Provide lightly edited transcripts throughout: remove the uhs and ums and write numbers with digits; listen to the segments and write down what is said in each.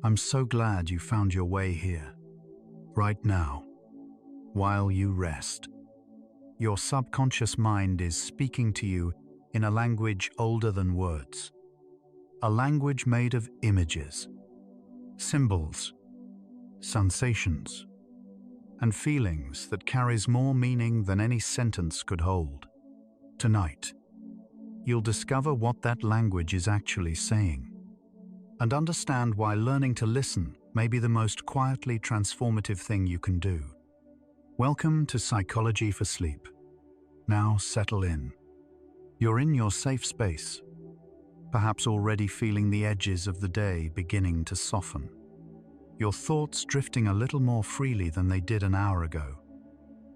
I'm so glad you found your way here, right now, while you rest. Your subconscious mind is speaking to you in a language older than words, a language made of images, symbols, sensations, and feelings that carries more meaning than any sentence could hold. Tonight, you'll discover what that language is actually saying, and understand why learning to listen may be the most quietly transformative thing you can do. Welcome to Psychology for Sleep. Now settle in. You're in your safe space, perhaps already feeling the edges of the day beginning to soften. Your thoughts drifting a little more freely than they did an hour ago.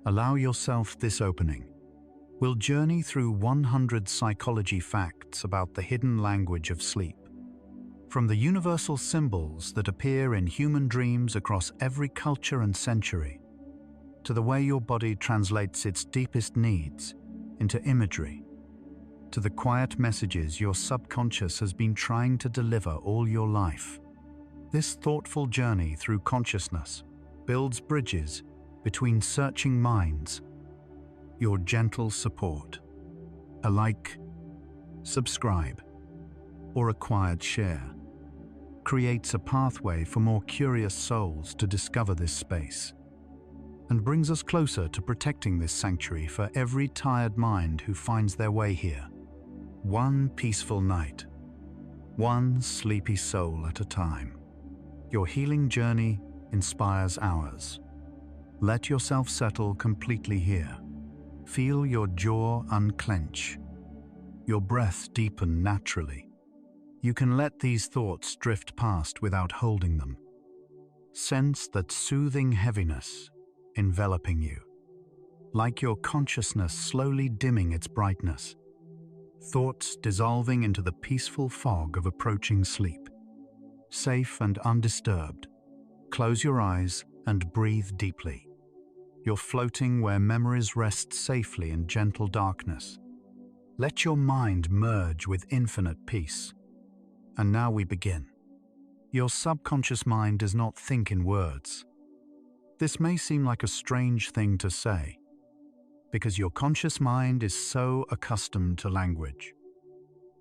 Allow yourself this opening. We'll journey through 100 psychology facts about the hidden language of sleep. From the universal symbols that appear in human dreams across every culture and century, to the way your body translates its deepest needs into imagery, to the quiet messages your subconscious has been trying to deliver all your life. This thoughtful journey through consciousness builds bridges between searching minds. Your gentle support, a like, subscribe, or a quiet share, creates a pathway for more curious souls to discover this space, and brings us closer to protecting this sanctuary for every tired mind who finds their way here. One peaceful night, one sleepy soul at a time. Your healing journey inspires ours. Let yourself settle completely here. Feel your jaw unclench, your breath deepen naturally. You can let these thoughts drift past without holding them. Sense that soothing heaviness enveloping you, like your consciousness slowly dimming its brightness, thoughts dissolving into the peaceful fog of approaching sleep. Safe and undisturbed, close your eyes and breathe deeply. You're floating where memories rest safely in gentle darkness. Let your mind merge with infinite peace. And now we begin. Your subconscious mind does not think in words. This may seem like a strange thing to say, because your conscious mind is so accustomed to language,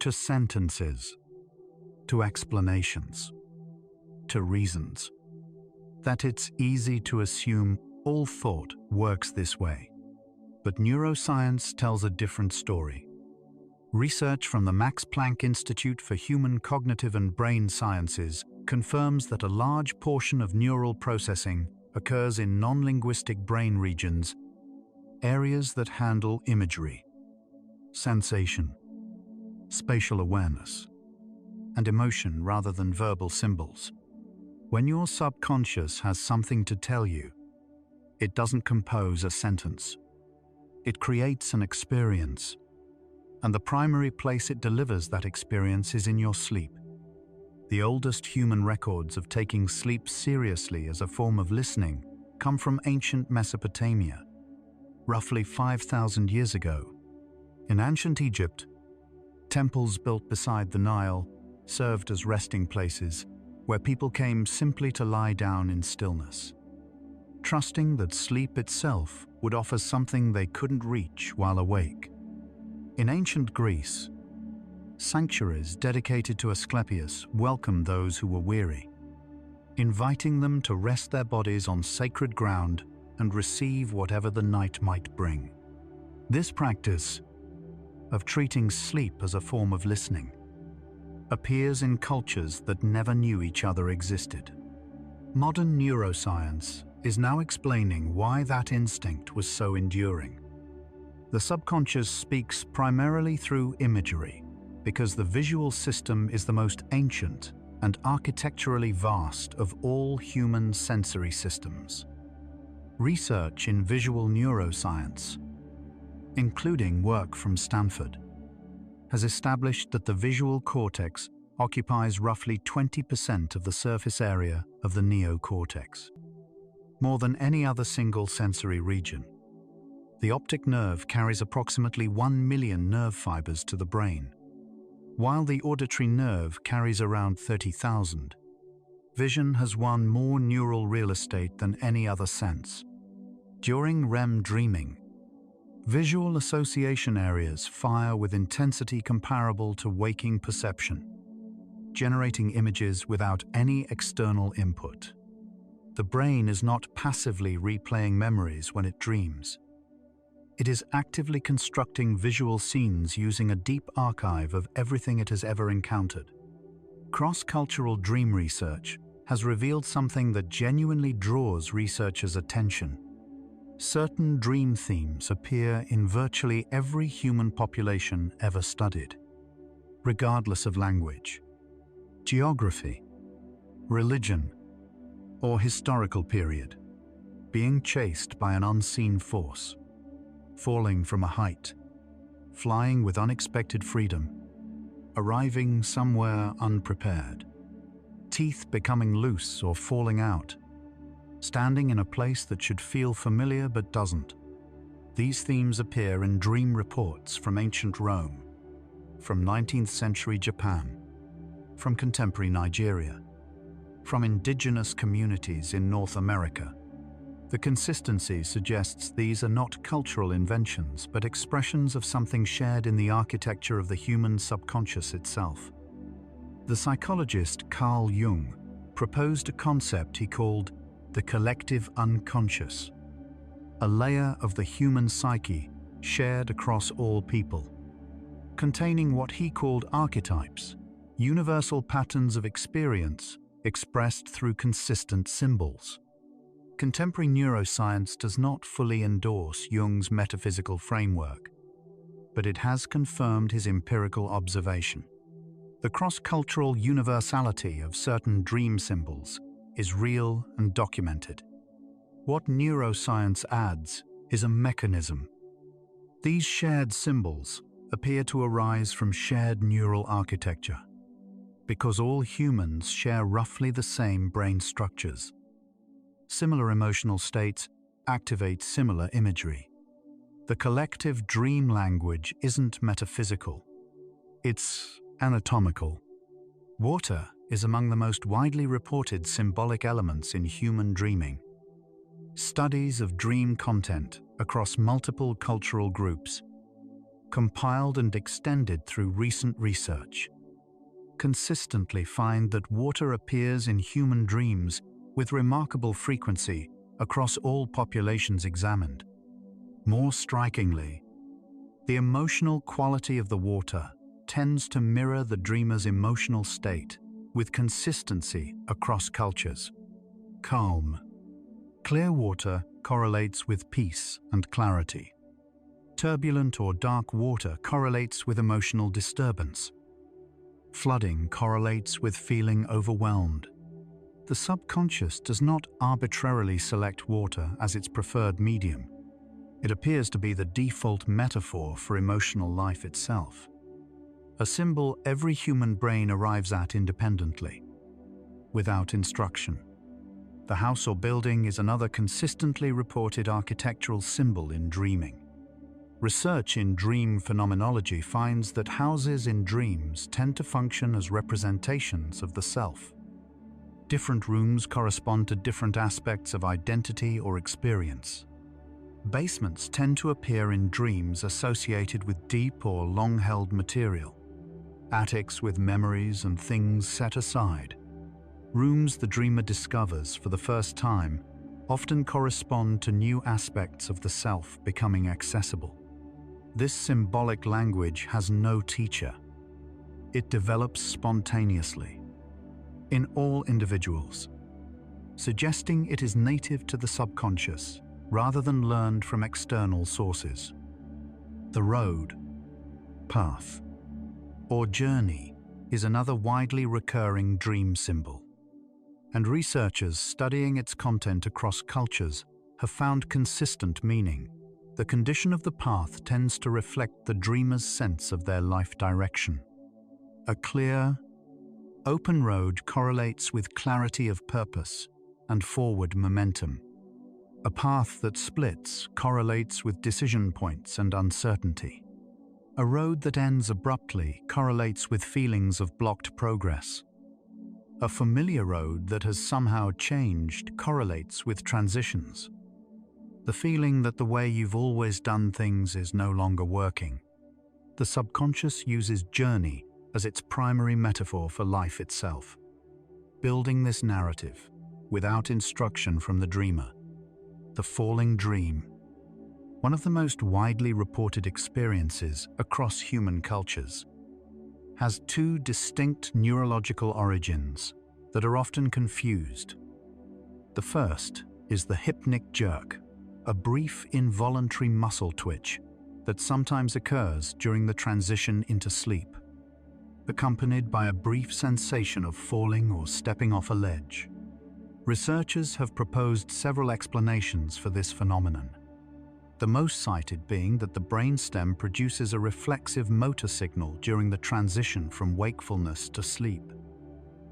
to sentences, to explanations, to reasons, that it's easy to assume all thought works this way. But neuroscience tells a different story. Research from the Max Planck Institute for Human Cognitive and Brain Sciences confirms that a large portion of neural processing occurs in non-linguistic brain regions, areas that handle imagery, sensation, spatial awareness, and emotion rather than verbal symbols. When your subconscious has something to tell you, it doesn't compose a sentence. It creates an experience, and the primary place it delivers that experience is in your sleep. The oldest human records of taking sleep seriously as a form of listening come from ancient Mesopotamia, roughly 5,000 years ago. In ancient Egypt, temples built beside the Nile served as resting places where people came simply to lie down in stillness, trusting that sleep itself would offer something they couldn't reach while awake. In ancient Greece, sanctuaries dedicated to Asclepius welcomed those who were weary, inviting them to rest their bodies on sacred ground and receive whatever the night might bring. This practice of treating sleep as a form of listening appears in cultures that never knew each other existed. Modern neuroscience is now explaining why that instinct was so enduring. The subconscious speaks primarily through imagery, because the visual system is the most ancient and architecturally vast of all human sensory systems. Research in visual neuroscience, including work from Stanford, has established that the visual cortex occupies roughly 20% of the surface area of the neocortex, more than any other single sensory region. The optic nerve carries approximately 1 million nerve fibers to the brain, while the auditory nerve carries around 30,000. Vision has won more neural real estate than any other sense. During REM dreaming, visual association areas fire with intensity comparable to waking perception, generating images without any external input. The brain is not passively replaying memories when it dreams. It is actively constructing visual scenes using a deep archive of everything it has ever encountered. Cross-cultural dream research has revealed something that genuinely draws researchers' attention. Certain dream themes appear in virtually every human population ever studied, regardless of language, geography, religion, or historical period. Being chased by an unseen force, falling from a height, flying with unexpected freedom, arriving somewhere unprepared, teeth becoming loose or falling out, standing in a place that should feel familiar but doesn't. These themes appear in dream reports from ancient Rome, from 19th century Japan, from contemporary Nigeria, from indigenous communities in North America. The consistency suggests these are not cultural inventions, but expressions of something shared in the architecture of the human subconscious itself. The psychologist Carl Jung proposed a concept he called the collective unconscious, a layer of the human psyche shared across all people, containing what he called archetypes, universal patterns of experience expressed through consistent symbols. Contemporary neuroscience does not fully endorse Jung's metaphysical framework, but it has confirmed his empirical observation. The cross-cultural universality of certain dream symbols is real and documented. What neuroscience adds is a mechanism. These shared symbols appear to arise from shared neural architecture, because all humans share roughly the same brain structures. Similar emotional states activate similar imagery. The collective dream language isn't metaphysical, it's anatomical. Water is among the most widely reported symbolic elements in human dreaming. Studies of dream content across multiple cultural groups, compiled and extended through recent research, consistently find that water appears in human dreams with remarkable frequency across all populations examined. More strikingly, the emotional quality of the water tends to mirror the dreamer's emotional state with consistency across cultures. Calm. Clear water correlates with peace and clarity. Turbulent or dark water correlates with emotional disturbance. Flooding correlates with feeling overwhelmed. The subconscious does not arbitrarily select water as its preferred medium. It appears to be the default metaphor for emotional life itself, a symbol every human brain arrives at independently, without instruction. The house or building is another consistently reported architectural symbol in dreaming. Research in dream phenomenology finds that houses in dreams tend to function as representations of the self. Different rooms correspond to different aspects of identity or experience. Basements tend to appear in dreams associated with deep or long-held material. Attics with memories and things set aside. Rooms the dreamer discovers for the first time often correspond to new aspects of the self becoming accessible. This symbolic language has no teacher. It develops spontaneously, in all individuals, suggesting it is native to the subconscious rather than learned from external sources. The road, path, or journey is another widely recurring dream symbol, and researchers studying its content across cultures have found consistent meaning. The condition of the path tends to reflect the dreamer's sense of their life direction. A clear, open road correlates with clarity of purpose and forward momentum. A path that splits correlates with decision points and uncertainty. A road that ends abruptly correlates with feelings of blocked progress. A familiar road that has somehow changed correlates with transitions. The feeling that the way you've always done things is no longer working. The subconscious uses journey as its primary metaphor for life itself, building this narrative without instruction from the dreamer. The falling dream, one of the most widely reported experiences across human cultures, has two distinct neurological origins that are often confused. The first is the hypnic jerk, a brief involuntary muscle twitch that sometimes occurs during the transition into sleep, accompanied by a brief sensation of falling or stepping off a ledge. Researchers have proposed several explanations for this phenomenon, the most cited being that the brainstem produces a reflexive motor signal during the transition from wakefulness to sleep.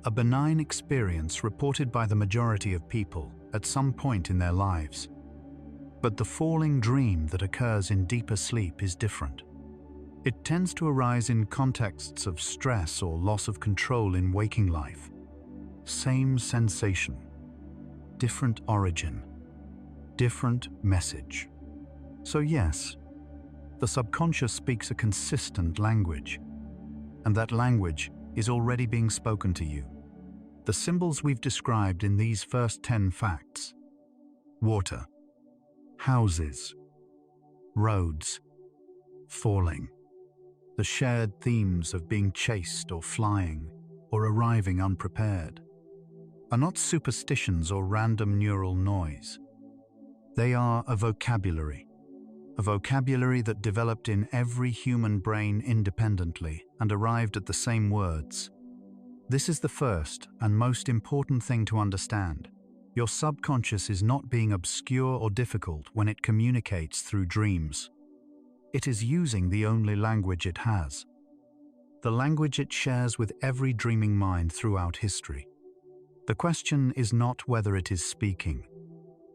A benign experience reported by the majority of people at some point in their lives. But the falling dream that occurs in deeper sleep is different. It tends to arise in contexts of stress or loss of control in waking life. Same sensation, different origin, different message. So yes, the subconscious speaks a consistent language, and that language is already being spoken to you. The symbols we've described in these first 10 facts: water, houses, roads, falling, the shared themes of being chased or flying or arriving unprepared, are not superstitions or random neural noise. They are a vocabulary that developed in every human brain independently and arrived at the same words. This is the first and most important thing to understand. Your subconscious is not being obscure or difficult when it communicates through dreams. It is using the only language it has, the language it shares with every dreaming mind throughout history. The question is not whether it is speaking.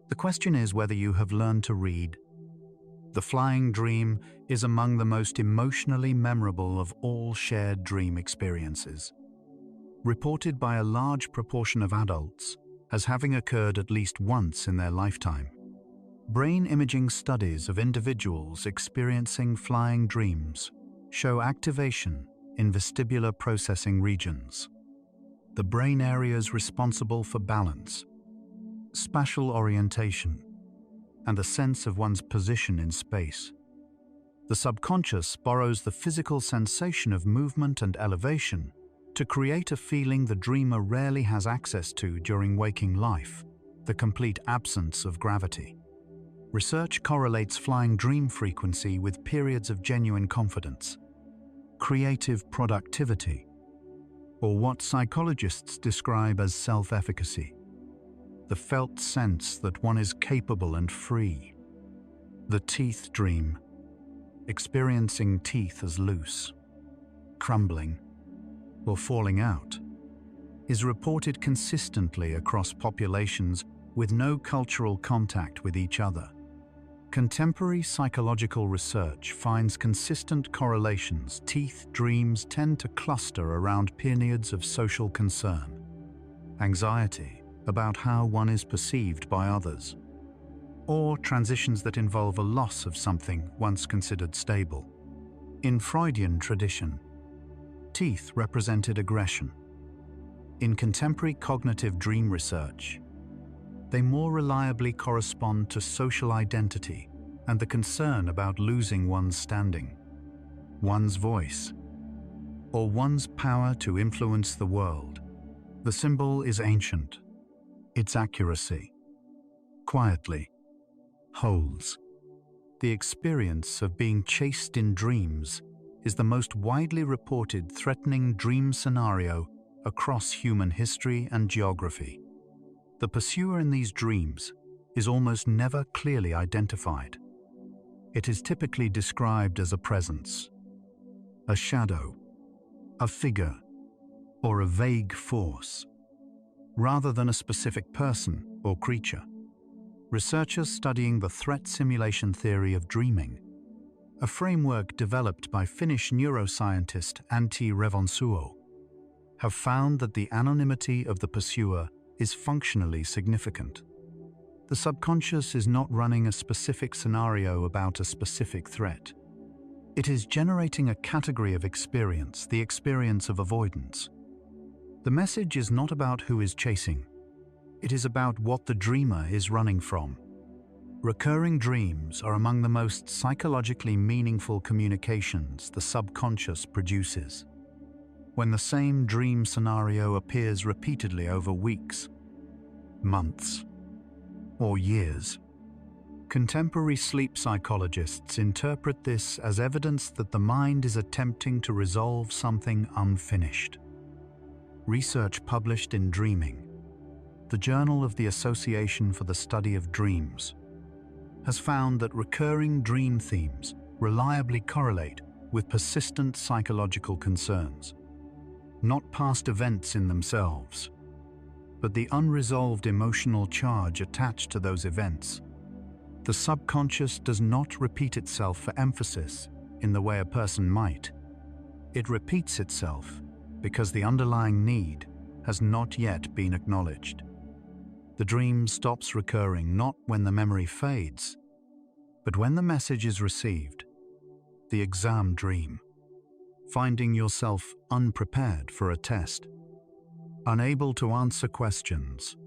The question is whether you have learned to read. The flying dream is among the most emotionally memorable of all shared dream experiences, reported by a large proportion of adults as having occurred at least once in their lifetime. Brain imaging studies of individuals experiencing flying dreams show activation in vestibular processing regions, the brain areas responsible for balance, spatial orientation, and the sense of one's position in space. The subconscious borrows the physical sensation of movement and elevation to create a feeling the dreamer rarely has access to during waking life, the complete absence of gravity. Research correlates flying dream frequency with periods of genuine confidence, creative productivity, or what psychologists describe as self-efficacy, the felt sense that one is capable and free. The teeth dream, experiencing teeth as loose, crumbling, or falling out, is reported consistently across populations with no cultural contact with each other. Contemporary psychological research finds consistent correlations. Teeth dreams tend to cluster around periods of social concern, anxiety about how one is perceived by others, or transitions that involve a loss of something once considered stable. In Freudian tradition, teeth represented aggression. In contemporary cognitive dream research, they more reliably correspond to social identity and the concern about losing one's standing, one's voice, or one's power to influence the world. The symbol is ancient. Its accuracy, quietly, holds. The experience of being chased in dreams is the most widely reported threatening dream scenario across human history and geography. The pursuer in these dreams is almost never clearly identified. It is typically described as a presence, a shadow, a figure, or a vague force, rather than a specific person or creature. Researchers studying the threat simulation theory of dreaming, a framework developed by Finnish neuroscientist Antti Revonsuo, have found that the anonymity of the pursuer is functionally significant. The subconscious is not running a specific scenario about a specific threat. It is generating a category of experience, the experience of avoidance. The message is not about who is chasing. It is about what the dreamer is running from. Recurring dreams are among the most psychologically meaningful communications the subconscious produces. When the same dream scenario appears repeatedly over weeks, months, or years, contemporary sleep psychologists interpret this as evidence that the mind is attempting to resolve something unfinished. Research published in Dreaming, the Journal of the Association for the Study of Dreams, has found that recurring dream themes reliably correlate with persistent psychological concerns. Not past events in themselves, but the unresolved emotional charge attached to those events. The subconscious does not repeat itself for emphasis in the way a person might. It repeats itself because the underlying need has not yet been acknowledged. The dream stops recurring not when the memory fades, but when the message is received. The exam dream. Finding yourself unprepared for a test, unable to answer questions,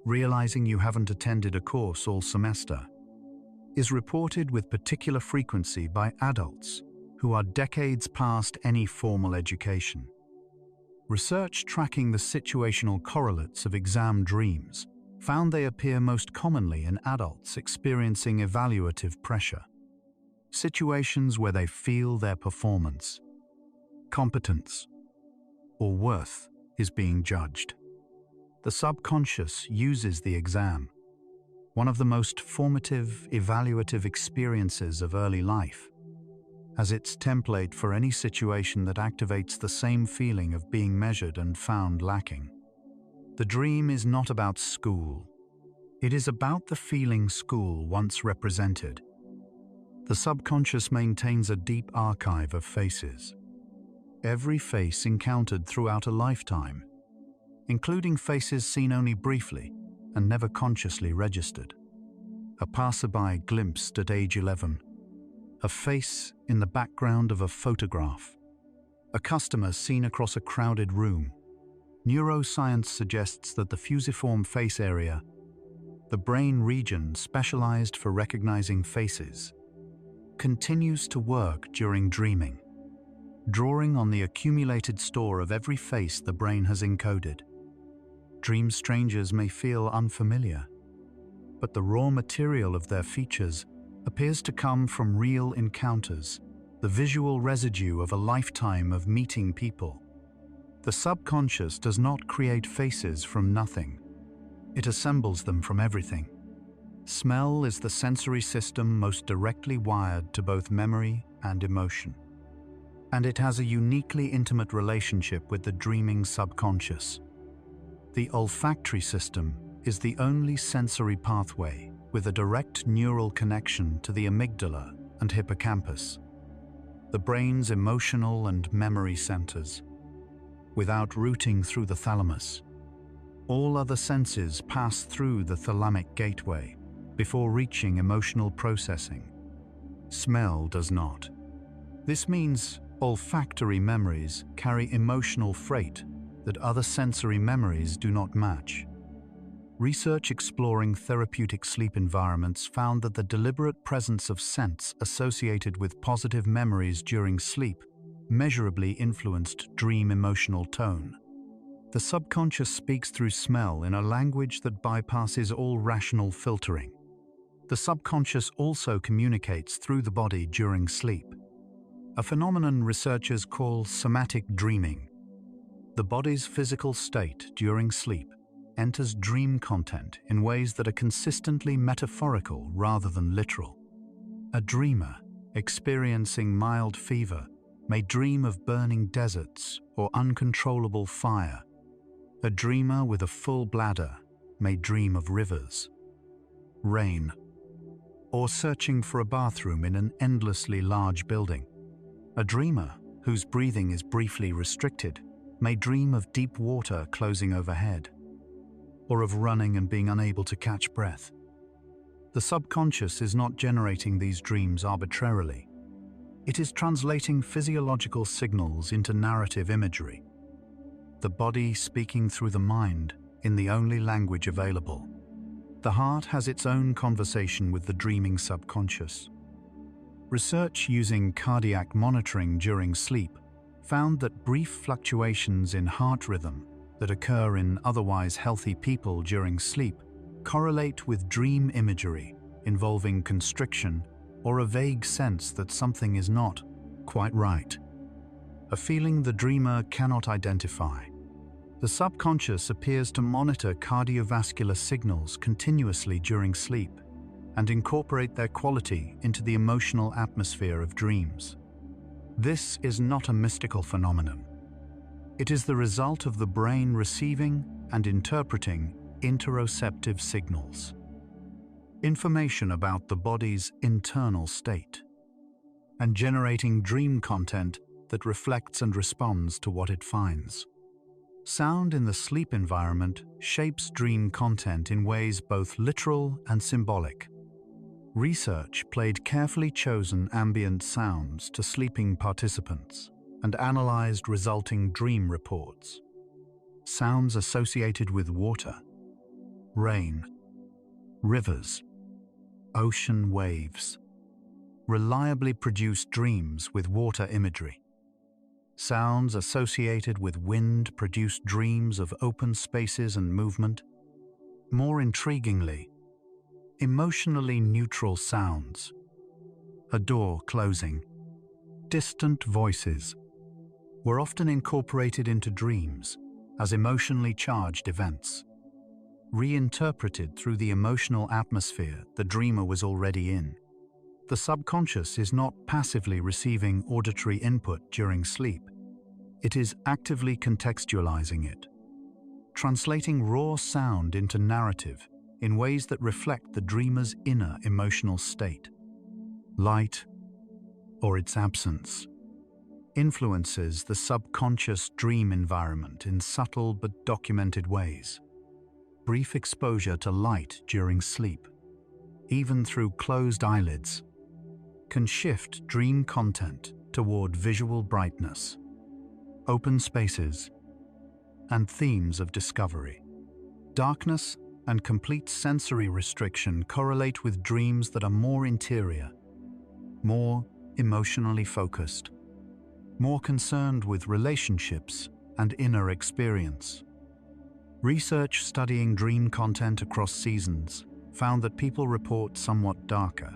realizing you haven't attended a course all semester, is reported with particular frequency by adults who are decades past any formal education. Research tracking the situational correlates of exam dreams found they appear most commonly in adults experiencing evaluative pressure, situations where they feel their performance, competence, or worth is being judged. The subconscious uses the exam, one of the most formative, evaluative experiences of early life, as its template for any situation that activates the same feeling of being measured and found lacking. The dream is not about school. It is about the feeling school once represented. The subconscious maintains a deep archive of faces. Every face encountered throughout a lifetime, including faces seen only briefly and never consciously registered. A passerby glimpsed at age 11. A face in the background of a photograph. A customer seen across a crowded room. Neuroscience suggests that the fusiform face area, the brain region specialized for recognizing faces, continues to work during dreaming, drawing on the accumulated store of every face the brain has encoded. Dream strangers may feel unfamiliar, but the raw material of their features appears to come from real encounters, the visual residue of a lifetime of meeting people. The subconscious does not create faces from nothing. It assembles them from everything. Smell is the sensory system most directly wired to both memory and emotion, and it has a uniquely intimate relationship with the dreaming subconscious. The olfactory system is the only sensory pathway with a direct neural connection to the amygdala and hippocampus, the brain's emotional and memory centers. Without routing through the thalamus, all other senses pass through the thalamic gateway before reaching emotional processing. Smell does not. This means olfactory memories carry emotional freight that other sensory memories do not match. Research exploring therapeutic sleep environments found that the deliberate presence of scents associated with positive memories during sleep measurably influenced dream emotional tone. The subconscious speaks through smell in a language that bypasses all rational filtering. The subconscious also communicates through the body during sleep, a phenomenon researchers call somatic dreaming. The body's physical state during sleep enters dream content in ways that are consistently metaphorical rather than literal. A dreamer experiencing mild fever may dream of burning deserts or uncontrollable fire. A dreamer with a full bladder may dream of rivers, rain, or searching for a bathroom in an endlessly large building. A dreamer whose breathing is briefly restricted may dream of deep water closing overhead, or of running and being unable to catch breath. The subconscious is not generating these dreams arbitrarily. It is translating physiological signals into narrative imagery, the body speaking through the mind in the only language available. The heart has its own conversation with the dreaming subconscious. Research using cardiac monitoring during sleep found that brief fluctuations in heart rhythm that occur in otherwise healthy people during sleep correlate with dream imagery involving constriction or a vague sense that something is not quite right, a feeling the dreamer cannot identify. The subconscious appears to monitor cardiovascular signals continuously during sleep and incorporate their quality into the emotional atmosphere of dreams. This is not a mystical phenomenon. It is the result of the brain receiving and interpreting interoceptive signals, information about the body's internal state, and generating dream content that reflects and responds to what it finds. Sound in the sleep environment shapes dream content in ways both literal and symbolic. Research played carefully chosen ambient sounds to sleeping participants and analyzed resulting dream reports. Sounds associated with water, rain, rivers, ocean waves reliably produced dreams with water imagery. Sounds associated with wind produced dreams of open spaces and movement. More intriguingly, emotionally neutral sounds, a door closing, distant voices, were often incorporated into dreams as emotionally charged events, reinterpreted through the emotional atmosphere the dreamer was already in. The subconscious is not passively receiving auditory input during sleep. It is actively contextualizing it, translating raw sound into narrative in ways that reflect the dreamer's inner emotional state. Light, or its absence, influences the subconscious dream environment in subtle but documented ways. Brief exposure to light during sleep, even through closed eyelids, can shift dream content toward visual brightness, open spaces, and themes of discovery. Darkness and complete sensory restriction correlate with dreams that are more interior, more emotionally focused, more concerned with relationships and inner experience. Research studying dream content across seasons found that people report somewhat darker,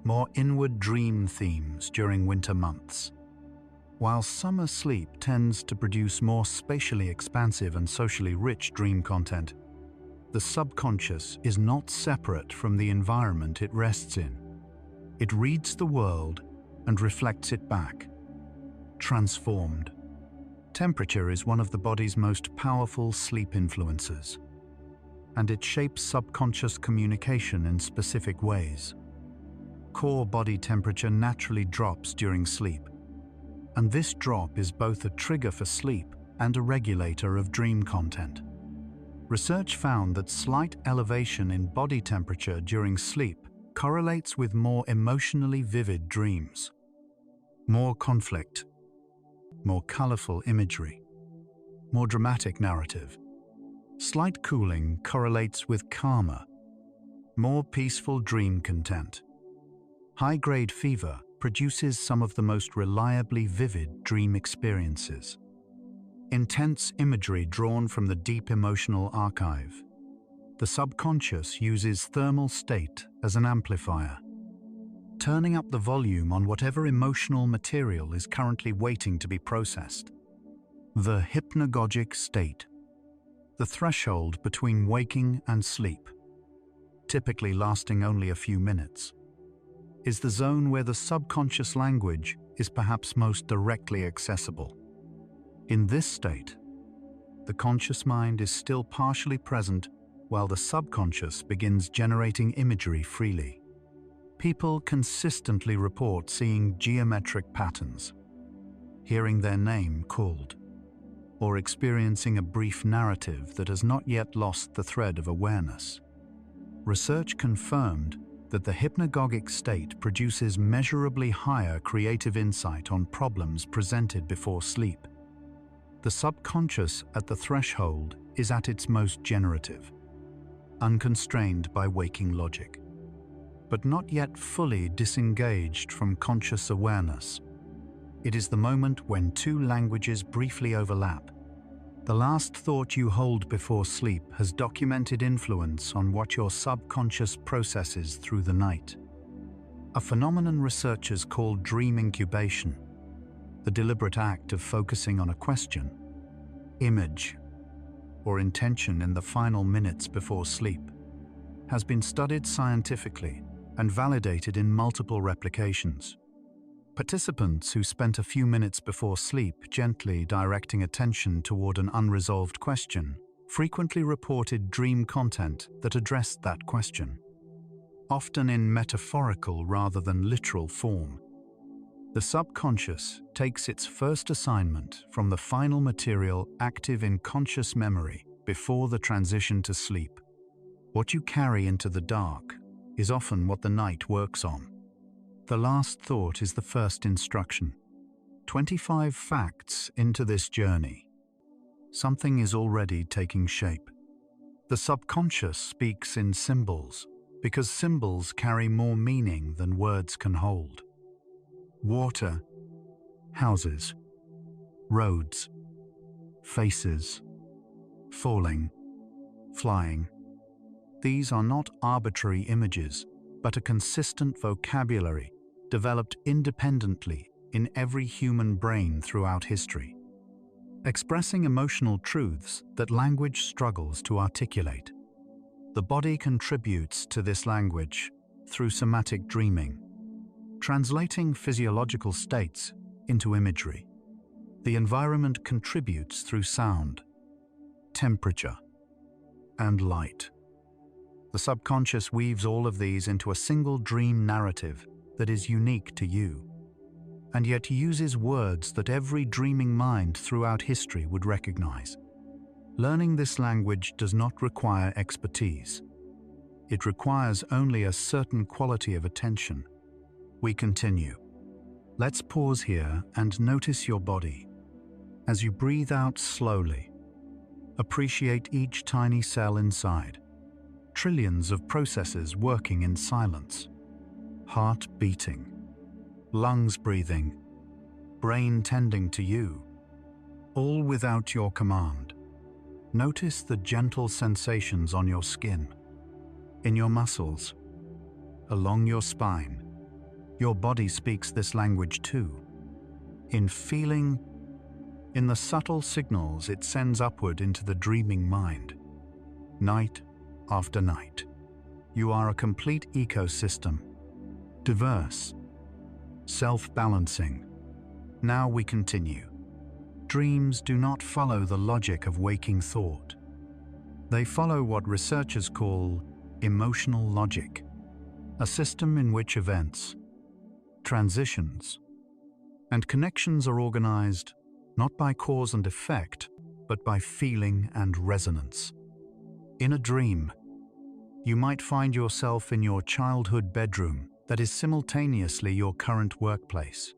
more inward dream themes during winter months, while summer sleep tends to produce more spatially expansive and socially rich dream content. The subconscious is not separate from the environment it rests in. It reads the world and reflects it back, transformed. Temperature is one of the body's most powerful sleep influences, and it shapes subconscious communication in specific ways. Core body temperature naturally drops during sleep, and this drop is both a trigger for sleep and a regulator of dream content. Research found that slight elevation in body temperature during sleep correlates with more emotionally vivid dreams, more conflict, more colorful imagery, more dramatic narrative. Slight cooling correlates with calmer, more peaceful dream content. High-grade fever produces some of the most reliably vivid dream experiences. Intense imagery drawn from the deep emotional archive. The subconscious uses thermal state as an amplifier, turning up the volume on whatever emotional material is currently waiting to be processed. The hypnagogic state, the threshold between waking and sleep, typically lasting only a few minutes, is the zone where the subconscious language is perhaps most directly accessible. In this state, the conscious mind is still partially present while the subconscious begins generating imagery freely. People consistently report seeing geometric patterns, hearing their name called, or experiencing a brief narrative that has not yet lost the thread of awareness. Research confirmed that the hypnagogic state produces measurably higher creative insight on problems presented before sleep. The subconscious at the threshold is at its most generative, unconstrained by waking logic, but not yet fully disengaged from conscious awareness. It is the moment when two languages briefly overlap. The last thought you hold before sleep has documented influence on what your subconscious processes through the night. A phenomenon researchers call dream incubation, the deliberate act of focusing on a question, image, or intention in the final minutes before sleep, has been studied scientifically and validated in multiple replications. Participants who spent a few minutes before sleep gently directing attention toward an unresolved question frequently reported dream content that addressed that question, often in metaphorical rather than literal form. The subconscious takes its first assignment from the final material active in conscious memory before the transition to sleep. What you carry into the dark is often what the night works on. The last thought is the first instruction. 25 facts into this journey. Something is already taking shape. The subconscious speaks in symbols because symbols carry more meaning than words can hold. Water, houses, roads, faces, falling, flying. These are not arbitrary images, but a consistent vocabulary developed independently in every human brain throughout history, expressing emotional truths that language struggles to articulate. The body contributes to this language through somatic dreaming, translating physiological states into imagery. The environment contributes through sound, temperature, and light. The subconscious weaves all of these into a single dream narrative that is unique to you, and yet uses words that every dreaming mind throughout history would recognize. Learning this language does not require expertise. It requires only a certain quality of attention. We continue. Let's pause here and notice your body. As you breathe out slowly, appreciate each tiny cell inside. Trillions of processes working in silence. Heart beating, lungs breathing, brain tending to you, all without your command. Notice the gentle sensations on your skin, in your muscles, along your spine. Your body speaks this language too. In feeling, in the subtle signals it sends upward into the dreaming mind. Night after night, you are a complete ecosystem, diverse, self-balancing. Now we continue. Dreams do not follow the logic of waking thought. They follow what researchers call emotional logic, a system in which events, transitions, and connections are organized not by cause and effect, but by feeling and resonance. In a dream, you might find yourself in your childhood bedroom that is simultaneously your current workplace,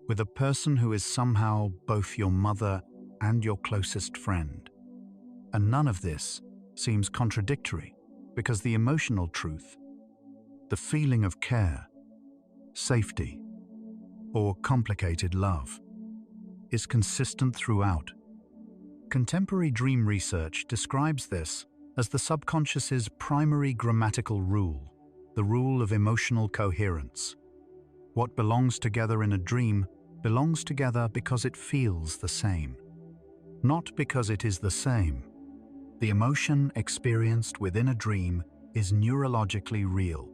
with a person who is somehow both your mother and your closest friend. And none of this seems contradictory, because the emotional truth, the feeling of care, safety, or complicated love, is consistent throughout. Contemporary dream research describes this as the subconscious's primary grammatical rule, the rule of emotional coherence. What belongs together in a dream belongs together because it feels the same, not because it is the same. The emotion experienced within a dream is neurologically real.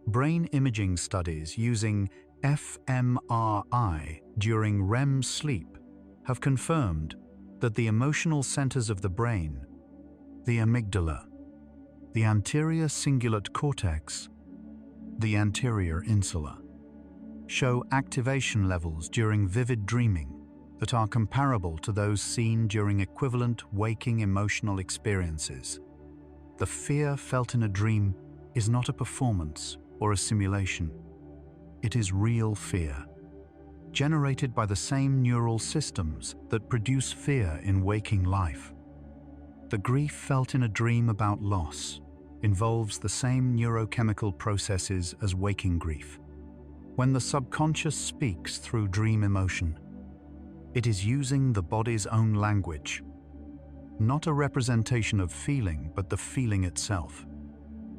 Brain imaging studies using fMRI during REM sleep have confirmed that the emotional centers of the brain, the amygdala, the anterior cingulate cortex, the anterior insula, show activation levels during vivid dreaming that are comparable to those seen during equivalent waking emotional experiences. The fear felt in a dream is not a performance or a simulation. It is real fear, generated by the same neural systems that produce fear in waking life. The grief felt in a dream about loss involves the same neurochemical processes as waking grief. When the subconscious speaks through dream emotion, it is using the body's own language, not a representation of feeling, but the feeling itself.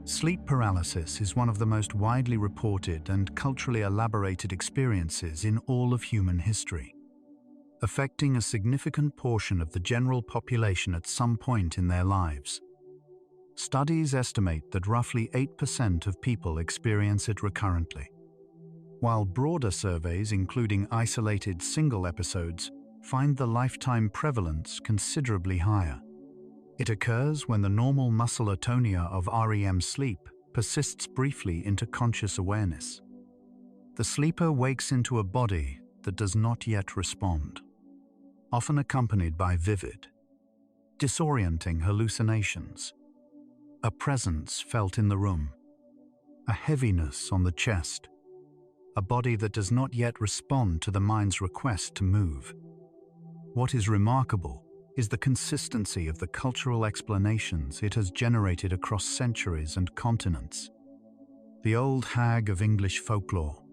Sleep paralysis is one of the most widely reported and culturally elaborated experiences in all of human history, affecting a significant portion of the general population at some point in their lives. Studies estimate that roughly 8% of people experience it recurrently, while broader surveys, including isolated single episodes, find the lifetime prevalence considerably higher. It occurs when the normal muscle atonia of REM sleep persists briefly into conscious awareness. The sleeper wakes into a body that does not yet respond, often accompanied by vivid, disorienting hallucinations, a presence felt in the room, a heaviness on the chest, a body that does not yet respond to the mind's request to move. What is remarkable is the consistency of the cultural explanations it has generated across centuries and continents. The old hag of English folklore,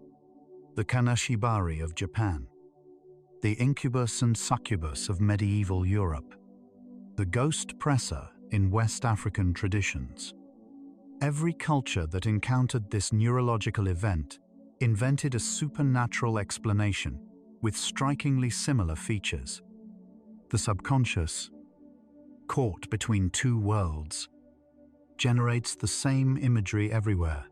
the Kanashibari of Japan, the incubus and succubus of medieval Europe, the ghost presser in West African traditions. Every culture that encountered this neurological event invented a supernatural explanation with strikingly similar features. The subconscious, caught between two worlds, generates the same imagery everywhere.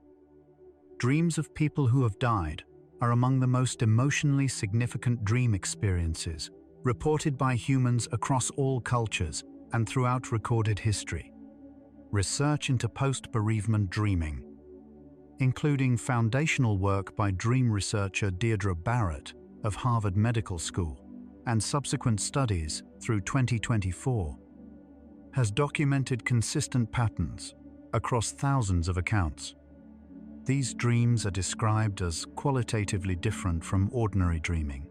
Dreams of people who have died are among the most emotionally significant dream experiences reported by humans across all cultures and throughout recorded history. Research into post-bereavement dreaming, including foundational work by dream researcher Deirdre Barrett of Harvard Medical School, and subsequent studies through 2024, has documented consistent patterns across thousands of accounts. These dreams are described as qualitatively different from ordinary dreaming,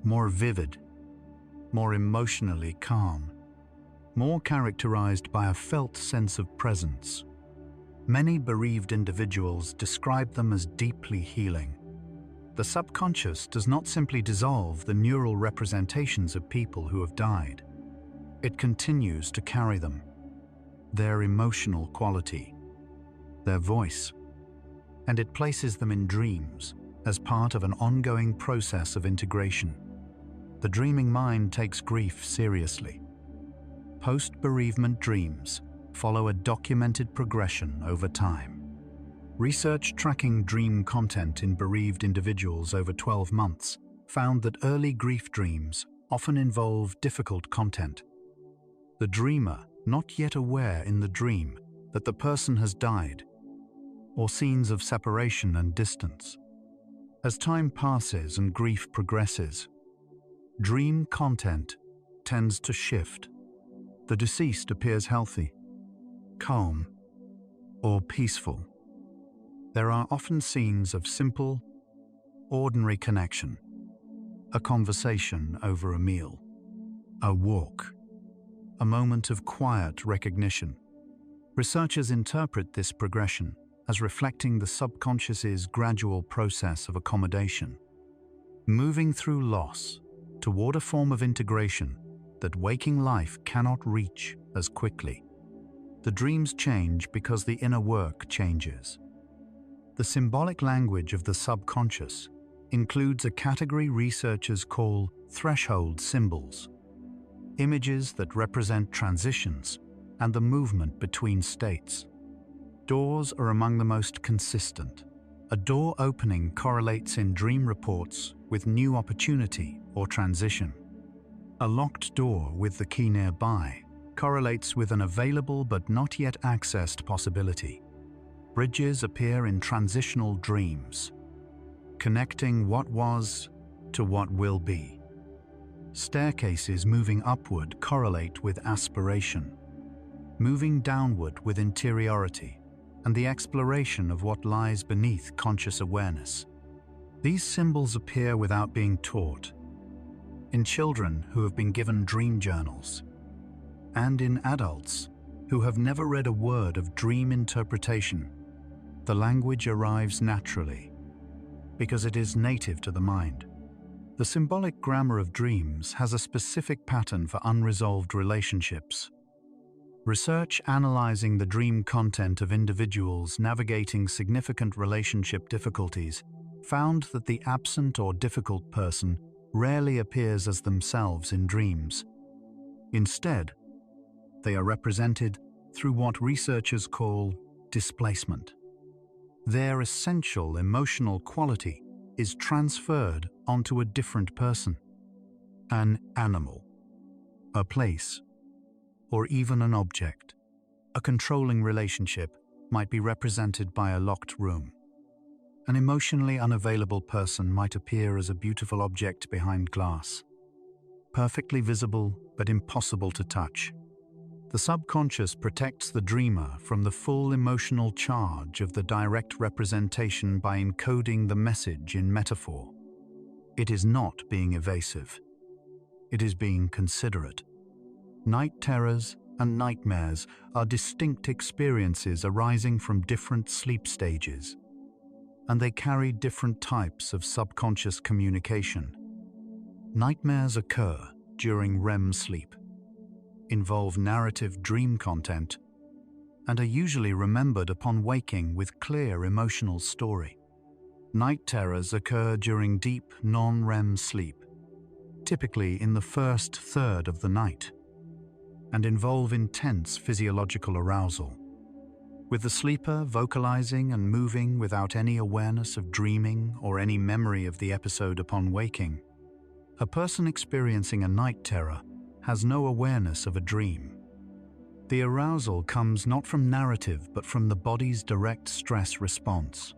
more vivid, more emotionally calm, more characterized by a felt sense of presence. Many bereaved individuals describe them as deeply healing. The subconscious does not simply dissolve the neural representations of people who have died. It continues to carry them, their emotional quality, their voice, and it places them in dreams as part of an ongoing process of integration. The dreaming mind takes grief seriously. Post-bereavement dreams follow a documented progression over time. Research tracking dream content in bereaved individuals over 12 months found that early grief dreams often involve difficult content. The dreamer not yet aware in the dream that the person has died, or scenes of separation and distance. As time passes and grief progresses, dream content tends to shift. The deceased appears healthy, calm, or peaceful. There are often scenes of simple, ordinary connection, a conversation over a meal, a walk, a moment of quiet recognition. Researchers interpret this progression as reflecting the subconscious's gradual process of accommodation, moving through loss toward a form of integration that waking life cannot reach as quickly. The dreams change because the inner work changes. The symbolic language of the subconscious includes a category researchers call threshold symbols, images that represent transitions and the movement between states. Doors are among the most consistent. A door opening correlates in dream reports with new opportunity or transition. A locked door with the key nearby correlates with an available but not yet accessed possibility. Bridges appear in transitional dreams, connecting what was to what will be. Staircases moving upward correlate with aspiration, moving downward with interiority and the exploration of what lies beneath conscious awareness. These symbols appear without being taught, in children who have been given dream journals, and in adults who have never read a word of dream interpretation. The language arrives naturally, because it is native to the mind. The symbolic grammar of dreams has a specific pattern for unresolved relationships. Research analyzing the dream content of individuals navigating significant relationship difficulties found that the absent or difficult person rarely appears as themselves in dreams. Instead, they are represented through what researchers call displacement. Their essential emotional quality is transferred onto a different person, an animal, a place, or even an object. A controlling relationship might be represented by a locked room. An emotionally unavailable person might appear as a beautiful object behind glass, perfectly visible but impossible to touch. The subconscious protects the dreamer from the full emotional charge of the direct representation by encoding the message in metaphor. It is not being evasive. It is being considerate. Night terrors and nightmares are distinct experiences arising from different sleep stages, and they carry different types of subconscious communication. Nightmares occur during REM sleep, involve narrative dream content, and are usually remembered upon waking with clear emotional story. Night terrors occur during deep non-REM sleep, typically in the first third of the night, and involve intense physiological arousal, with the sleeper vocalizing and moving without any awareness of dreaming or any memory of the episode upon waking. A person experiencing a night terror has no awareness of a dream. The arousal comes not from narrative but from the body's direct stress response.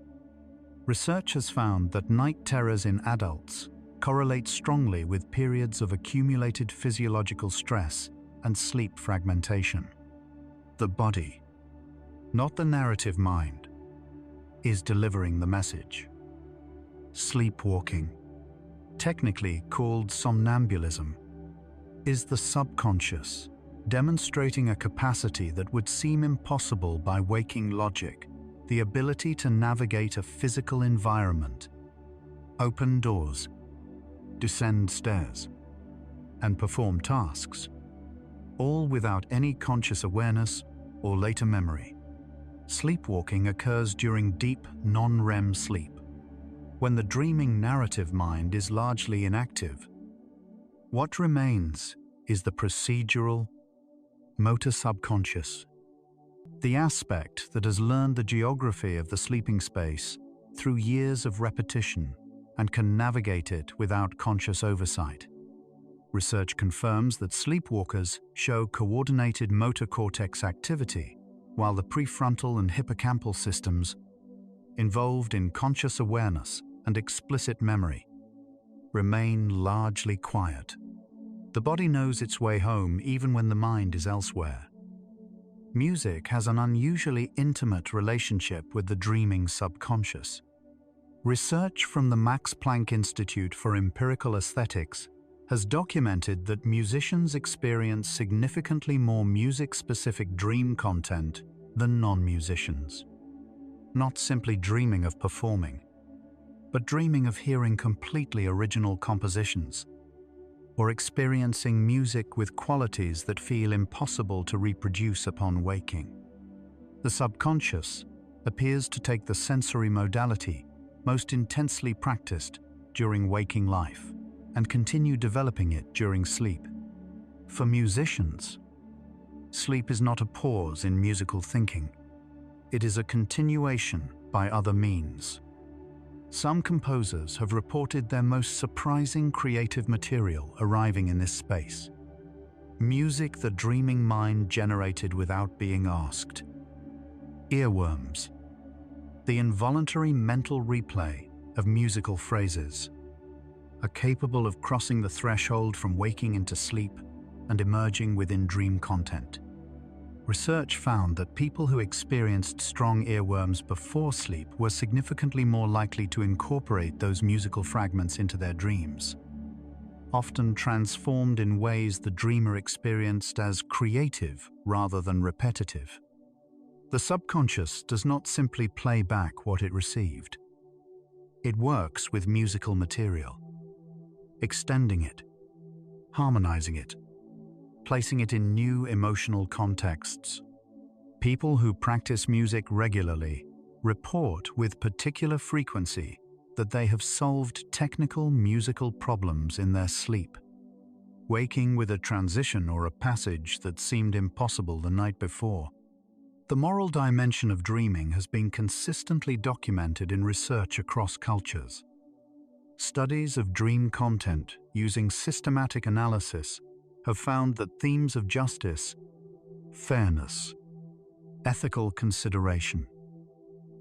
Research has found that night terrors in adults correlate strongly with periods of accumulated physiological stress and sleep fragmentation. The body, not the narrative mind, is delivering the message. Sleepwalking, technically called somnambulism, is the subconscious demonstrating a capacity that would seem impossible by waking logic, the ability to navigate a physical environment, open doors, descend stairs, and perform tasks, all without any conscious awareness or later memory. Sleepwalking occurs during deep non-REM sleep, when the dreaming narrative mind is largely inactive. What remains is the procedural, motor subconscious, the aspect that has learned the geography of the sleeping space through years of repetition and can navigate it without conscious oversight. Research confirms that sleepwalkers show coordinated motor cortex activity, while the prefrontal and hippocampal systems, involved in conscious awareness and explicit memory, remain largely quiet. The body knows its way home even when the mind is elsewhere. Music has an unusually intimate relationship with the dreaming subconscious. Research from the Max Planck Institute for Empirical Aesthetics has documented that musicians experience significantly more music-specific dream content than non-musicians. Not simply dreaming of performing, but dreaming of hearing completely original compositions, or experiencing music with qualities that feel impossible to reproduce upon waking. The subconscious appears to take the sensory modality most intensely practiced during waking life and continue developing it during sleep. For musicians, sleep is not a pause in musical thinking. It is a continuation by other means. Some composers have reported their most surprising creative material arriving in this space. Music the dreaming mind generated without being asked. Earworms, the involuntary mental replay of musical phrases. are capable of crossing the threshold from waking into sleep and emerging within dream content. Research found that people who experienced strong earworms before sleep were significantly more likely to incorporate those musical fragments into their dreams, often transformed in ways the dreamer experienced as creative rather than repetitive. The subconscious does not simply play back what it received. It works with musical material, extending it, harmonizing it, placing it in new emotional contexts. People who practice music regularly report with particular frequency that they have solved technical musical problems in their sleep, waking with a transition or a passage that seemed impossible the night before. The moral dimension of dreaming has been consistently documented in research across cultures. Studies of dream content using systematic analysis have found that themes of justice, fairness, ethical consideration,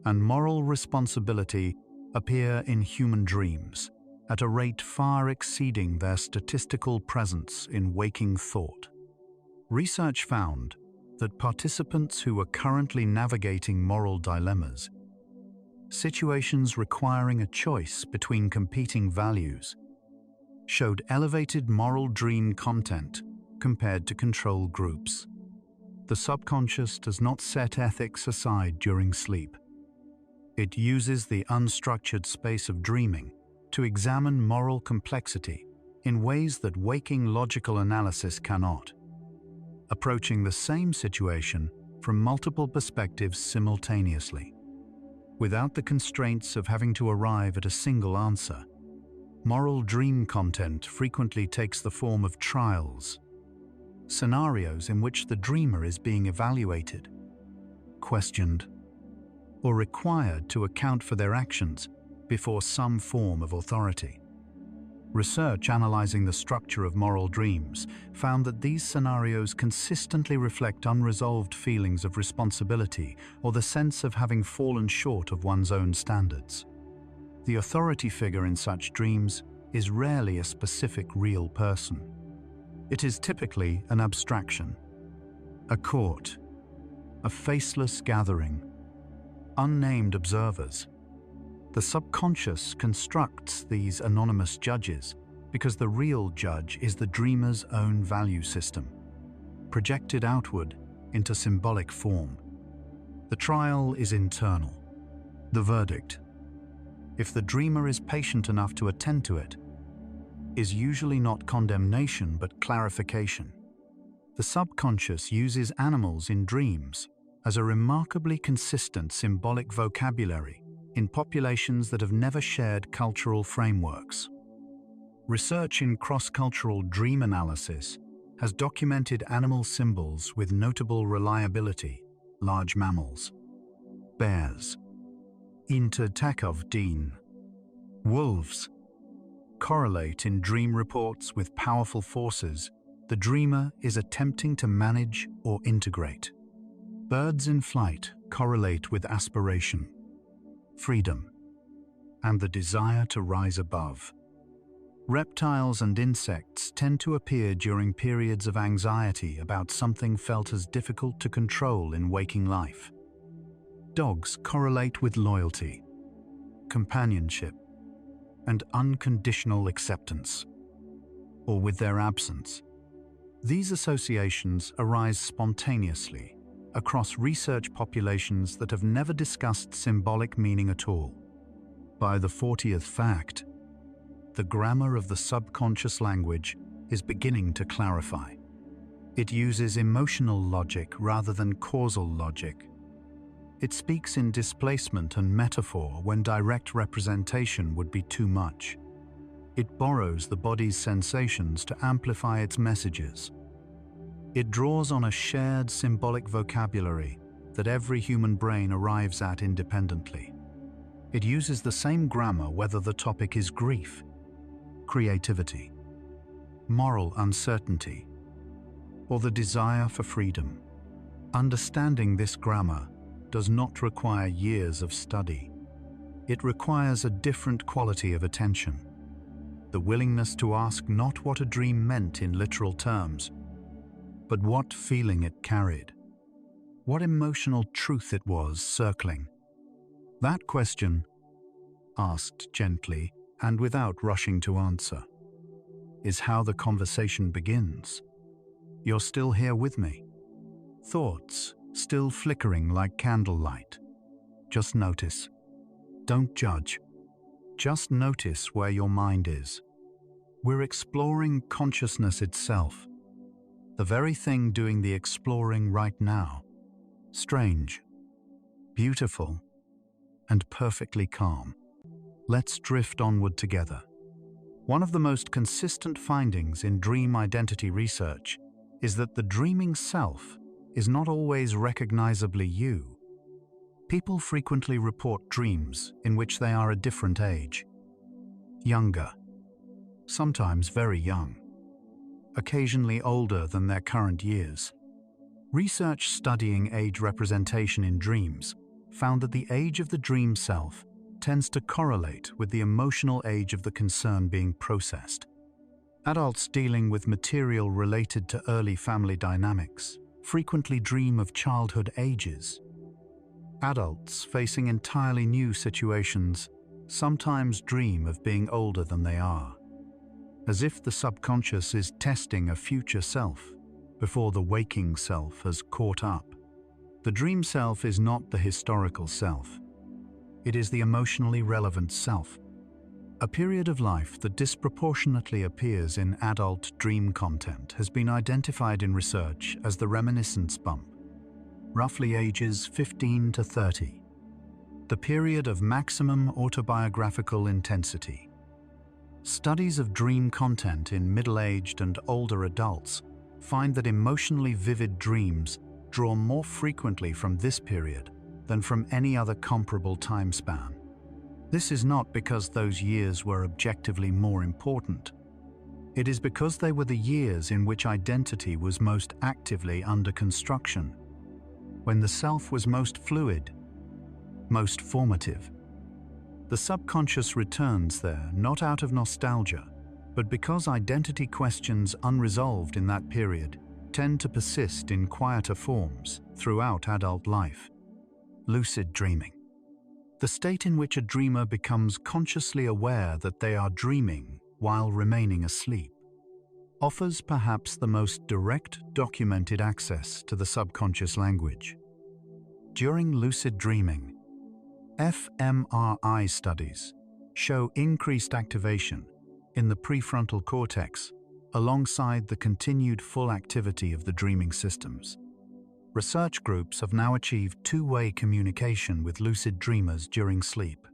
and moral responsibility appear in human dreams at a rate far exceeding their statistical presence in waking thought. Research found that participants who are currently navigating moral dilemmas, situations requiring a choice between competing values, showed elevated moral dream content compared to control groups. The subconscious does not set ethics aside during sleep. It uses the unstructured space of dreaming to examine moral complexity in ways that waking logical analysis cannot, approaching the same situation from multiple perspectives simultaneously. Without the constraints of having to arrive at a single answer, moral dream content frequently takes the form of trials, scenarios in which the dreamer is being evaluated, questioned, or required to account for their actions before some form of authority. Research analyzing the structure of moral dreams found that these scenarios consistently reflect unresolved feelings of responsibility or the sense of having fallen short of one's own standards. The authority figure in such dreams is rarely a specific real person. It is typically an abstraction, a court, a faceless gathering, unnamed observers. The subconscious constructs these anonymous judges because the real judge is the dreamer's own value system, projected outward into symbolic form. The trial is internal. The verdict, if the dreamer is patient enough to attend to it, is usually not condemnation but clarification. The subconscious uses animals in dreams as a remarkably consistent symbolic vocabulary in populations that have never shared cultural frameworks. Research in cross-cultural dream analysis has documented animal symbols with notable reliability. Large mammals, bears, Intertakov-Dean, wolves, correlate in dream reports with powerful forces the dreamer is attempting to manage or integrate. Birds in flight correlate with aspiration, freedom, and the desire to rise above. Reptiles and insects tend to appear during periods of anxiety about something felt as difficult to control in waking life. Dogs correlate with loyalty, companionship, and unconditional acceptance, or with their absence. These associations arise spontaneously across research populations that have never discussed symbolic meaning at all. By the 40th fact, the grammar of the subconscious language is beginning to clarify. It uses emotional logic rather than causal logic. It speaks in displacement and metaphor when direct representation would be too much. It borrows the body's sensations to amplify its messages. It draws on a shared symbolic vocabulary that every human brain arrives at independently. It uses the same grammar whether the topic is grief, creativity, moral uncertainty, or the desire for freedom. Understanding this grammar does not require years of study. It requires a different quality of attention. the willingness to ask not what a dream meant in literal terms, but what feeling it carried, what emotional truth it was circling. That question, asked gently and without rushing to answer, is how the conversation begins. You're still here with me. Thoughts still flickering like candlelight. Just notice. Don't judge. Just notice where your mind is. We're exploring consciousness itself, the very thing doing the exploring right now. Strange, beautiful, and perfectly calm. Let's drift onward together. One of the most consistent findings in dream identity research is that the dreaming self is not always recognizably you. People frequently report dreams in which they are a different age. Younger, sometimes very young, occasionally older than their current years. Research studying age representation in dreams found that the age of the dream self tends to correlate with the emotional age of the concern being processed. Adults dealing with material related to early family dynamics frequently dream of childhood ages. Adults facing entirely new situations sometimes dream of being older than they are, as if the subconscious is testing a future self before the waking self has caught up. The dream self is not the historical self. It is the emotionally relevant self, a period of life that disproportionately appears in adult dream content has been identified in research as the reminiscence bump, roughly ages 15 to 30, the period of maximum autobiographical intensity. Studies of dream content in middle-aged and older adults find that emotionally vivid dreams draw more frequently from this period than from any other comparable time span. This is not because those years were objectively more important. It is because they were the years in which identity was most actively under construction, when the self was most fluid, most formative. The subconscious returns there not out of nostalgia, but because identity questions unresolved in that period tend to persist in quieter forms throughout adult life. Lucid dreaming. The state in which a dreamer becomes consciously aware that they are dreaming while remaining asleep offers perhaps the most direct documented access to the subconscious language. During lucid dreaming, fMRI studies show increased activation in the prefrontal cortex alongside the continued full activity of the dreaming systems. Research groups have now achieved two-way communication with lucid dreamers during sleep,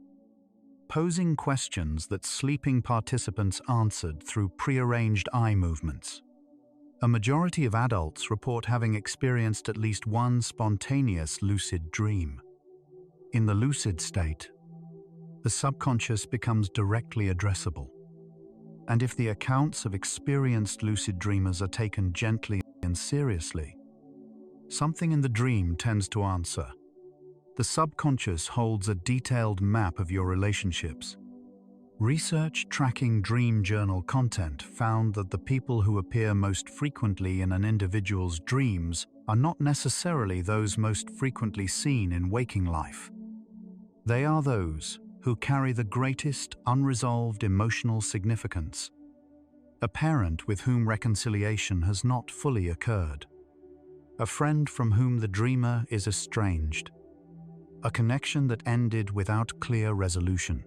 posing questions that sleeping participants answered through prearranged eye movements. A majority of adults report having experienced at least one spontaneous lucid dream. In the lucid state, the subconscious becomes directly addressable. And if the accounts of experienced lucid dreamers are taken gently and seriously, something in the dream tends to answer. The subconscious holds a detailed map of your relationships. Research tracking dream journal content found that the people who appear most frequently in an individual's dreams are not necessarily those most frequently seen in waking life. They are those who carry the greatest unresolved emotional significance, a parent with whom reconciliation has not fully occurred, a friend from whom the dreamer is estranged, a connection that ended without clear resolution.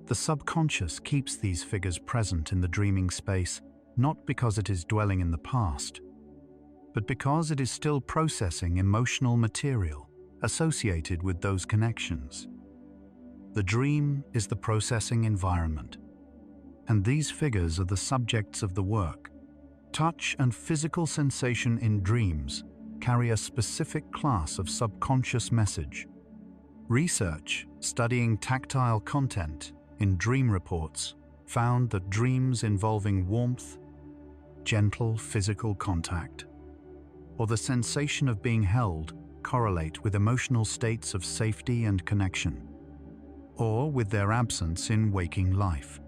The subconscious keeps these figures present in the dreaming space not because it is dwelling in the past, but because it is still processing emotional material associated with those connections. The dream is the processing environment, and these figures are the subjects of the work. Touch and physical sensation in dreams carry a specific class of subconscious message. Research studying tactile content in dream reports found that dreams involving warmth, gentle physical contact, or the sensation of being held correlate with emotional states of safety and connection, or with their absence in waking life.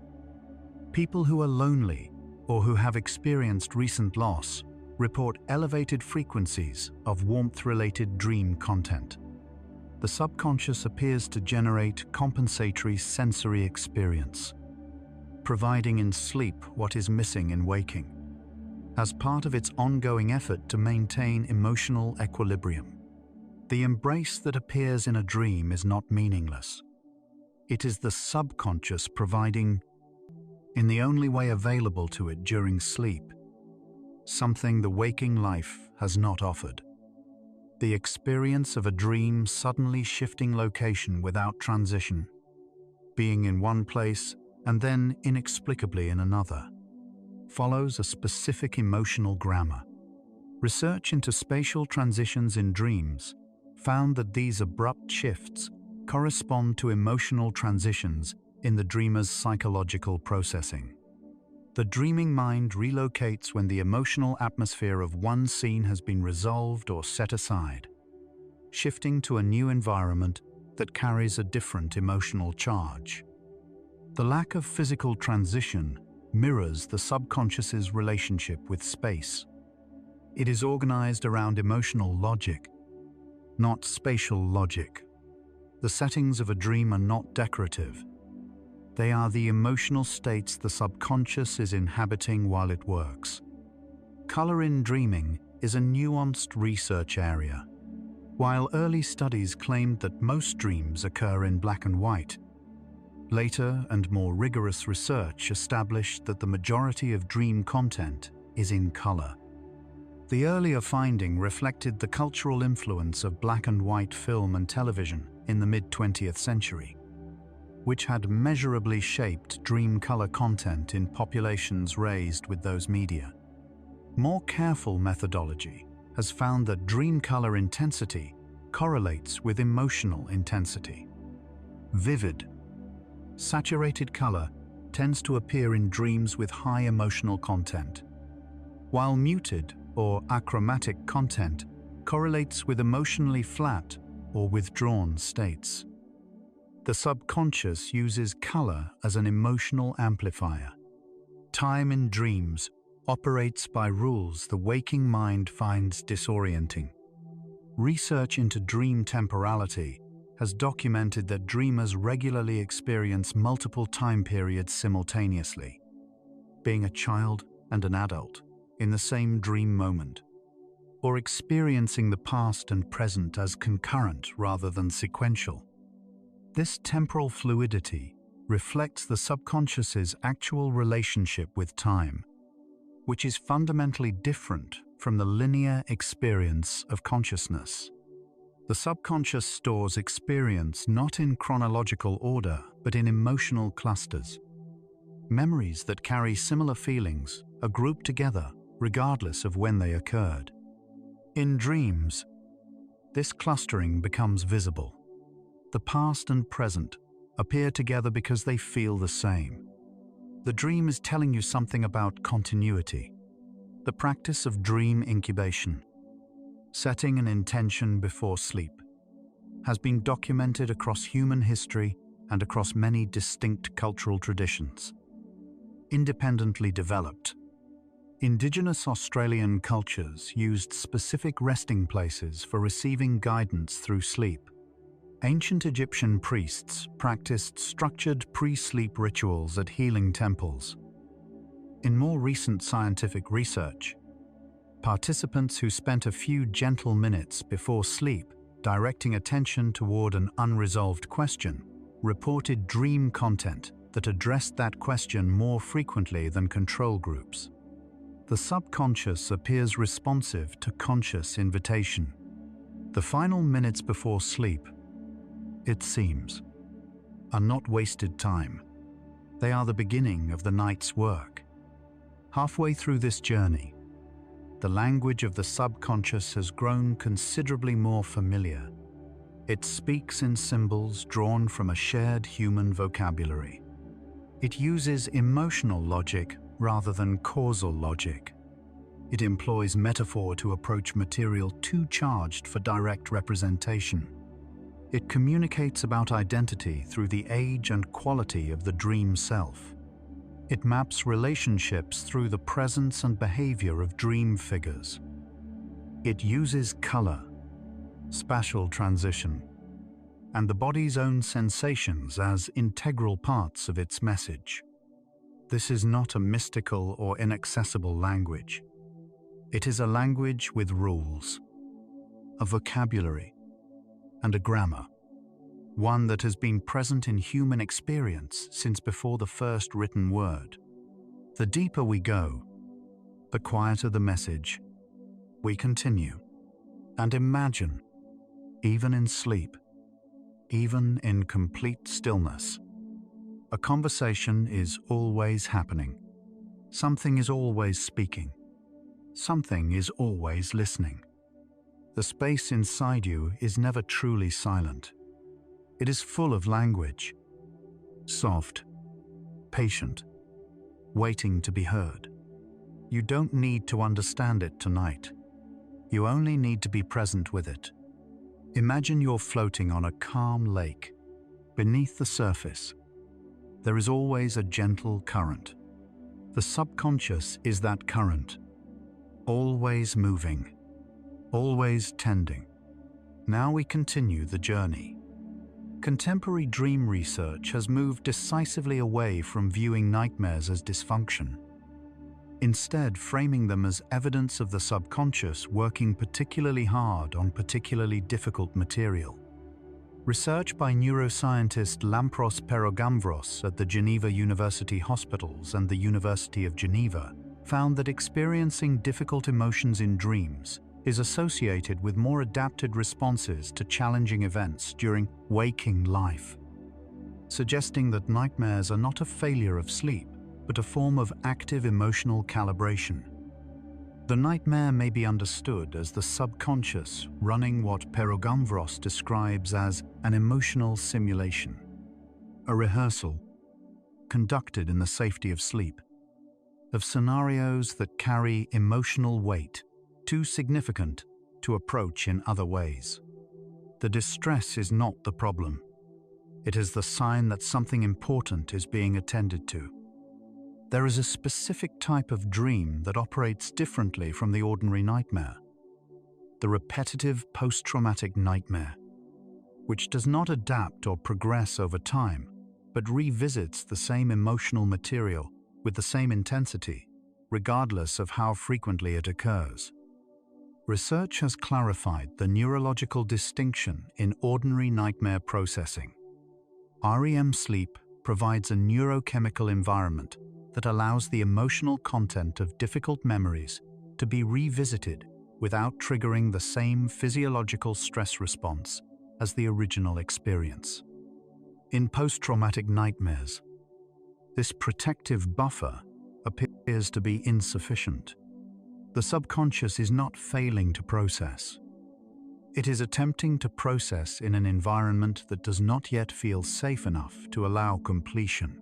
People who are lonely or who have experienced recent loss report elevated frequencies of warmth-related dream content. The subconscious appears to generate compensatory sensory experience, providing in sleep what is missing in waking, as part of its ongoing effort to maintain emotional equilibrium. The embrace that appears in a dream is not meaningless. It is the subconscious providing, in the only way available to it during sleep, something the waking life has not offered. The experience of a dream suddenly shifting location without transition, being in one place and then inexplicably in another, follows a specific emotional grammar. Research into spatial transitions in dreams found that these abrupt shifts correspond to emotional transitions in the dreamer's psychological processing. The dreaming mind relocates when the emotional atmosphere of one scene has been resolved or set aside, shifting to a new environment that carries a different emotional charge. The lack of physical transition mirrors the subconscious's relationship with space. It is organized around emotional logic, not spatial logic. The settings of a dream are not decorative. They are the emotional states the subconscious is inhabiting while it works. Color in dreaming is a nuanced research area. While early studies claimed that most dreams occur in black and white, later and more rigorous research established that the majority of dream content is in color. The earlier finding reflected the cultural influence of black and white film and television in the mid-20th century, which had measurably shaped dream color content in populations raised with those media. More careful methodology has found that dream color intensity correlates with emotional intensity. Vivid, saturated color tends to appear in dreams with high emotional content, while muted or achromatic content correlates with emotionally flat or withdrawn states. The subconscious uses color as an emotional amplifier. Time in dreams operates by rules the waking mind finds disorienting. Research into dream temporality has documented that dreamers regularly experience multiple time periods simultaneously, being a child and an adult in the same dream moment, or experiencing the past and present as concurrent rather than sequential. This temporal fluidity reflects the subconscious's actual relationship with time, which is fundamentally different from the linear experience of consciousness. The subconscious stores experience not in chronological order, but in emotional clusters. Memories that carry similar feelings are grouped together regardless of when they occurred. In dreams, this clustering becomes visible. The past and present appear together because they feel the same. The dream is telling you something about continuity. The practice of dream incubation, setting an intention before sleep, has been documented across human history and across many distinct cultural traditions. Independently developed, Indigenous Australian cultures used specific resting places for receiving guidance through sleep. Ancient Egyptian priests practiced structured pre-sleep rituals at healing temples. In more recent scientific research, participants who spent a few gentle minutes before sleep directing attention toward an unresolved question reported dream content that addressed that question more frequently than control groups. The subconscious appears responsive to conscious invitation. The final minutes before sleep, it seems, are not wasted time. They are the beginning of the night's work. Halfway through this journey, the language of the subconscious has grown considerably more familiar. It speaks in symbols drawn from a shared human vocabulary. It uses emotional logic rather than causal logic. It employs metaphor to approach material too charged for direct representation. It communicates about identity through the age and quality of the dream self. It maps relationships through the presence and behavior of dream figures. It uses color, spatial transition, and the body's own sensations as integral parts of its message. This is not a mystical or inaccessible language. It is a language with rules, a vocabulary, and a grammar, one that has been present in human experience since before the first written word. The deeper we go, the quieter the message. We continue and imagine, even in sleep, even in complete stillness, a conversation is always happening. Something is always speaking. Something is always listening. The space inside you is never truly silent. It is full of language, soft, patient, waiting to be heard. You don't need to understand it tonight. You only need to be present with it. Imagine you're floating on a calm lake. Beneath the surface, there is always a gentle current. The subconscious is that current, always moving, always tending. Now we continue the journey. Contemporary dream research has moved decisively away from viewing nightmares as dysfunction, instead framing them as evidence of the subconscious working particularly hard on particularly difficult material. Research by neuroscientist Lampros Perogamvros at the Geneva University Hospitals and the University of Geneva found that experiencing difficult emotions in dreams is associated with more adapted responses to challenging events during waking life, suggesting that nightmares are not a failure of sleep, but a form of active emotional calibration. The nightmare may be understood as the subconscious running what Perogamvros describes as an emotional simulation, a rehearsal, conducted in the safety of sleep, of scenarios that carry emotional weight, too significant to approach in other ways. The distress is not the problem. It is the sign that something important is being attended to. There is a specific type of dream that operates differently from the ordinary nightmare. The repetitive post-traumatic nightmare, which does not adapt or progress over time, but revisits the same emotional material with the same intensity, regardless of how frequently it occurs. Research has clarified the neurological distinction in ordinary nightmare processing. REM sleep provides a neurochemical environment that allows the emotional content of difficult memories to be revisited without triggering the same physiological stress response as the original experience. In post-traumatic nightmares, this protective buffer appears to be insufficient. The subconscious is not failing to process. It is attempting to process in an environment that does not yet feel safe enough to allow completion.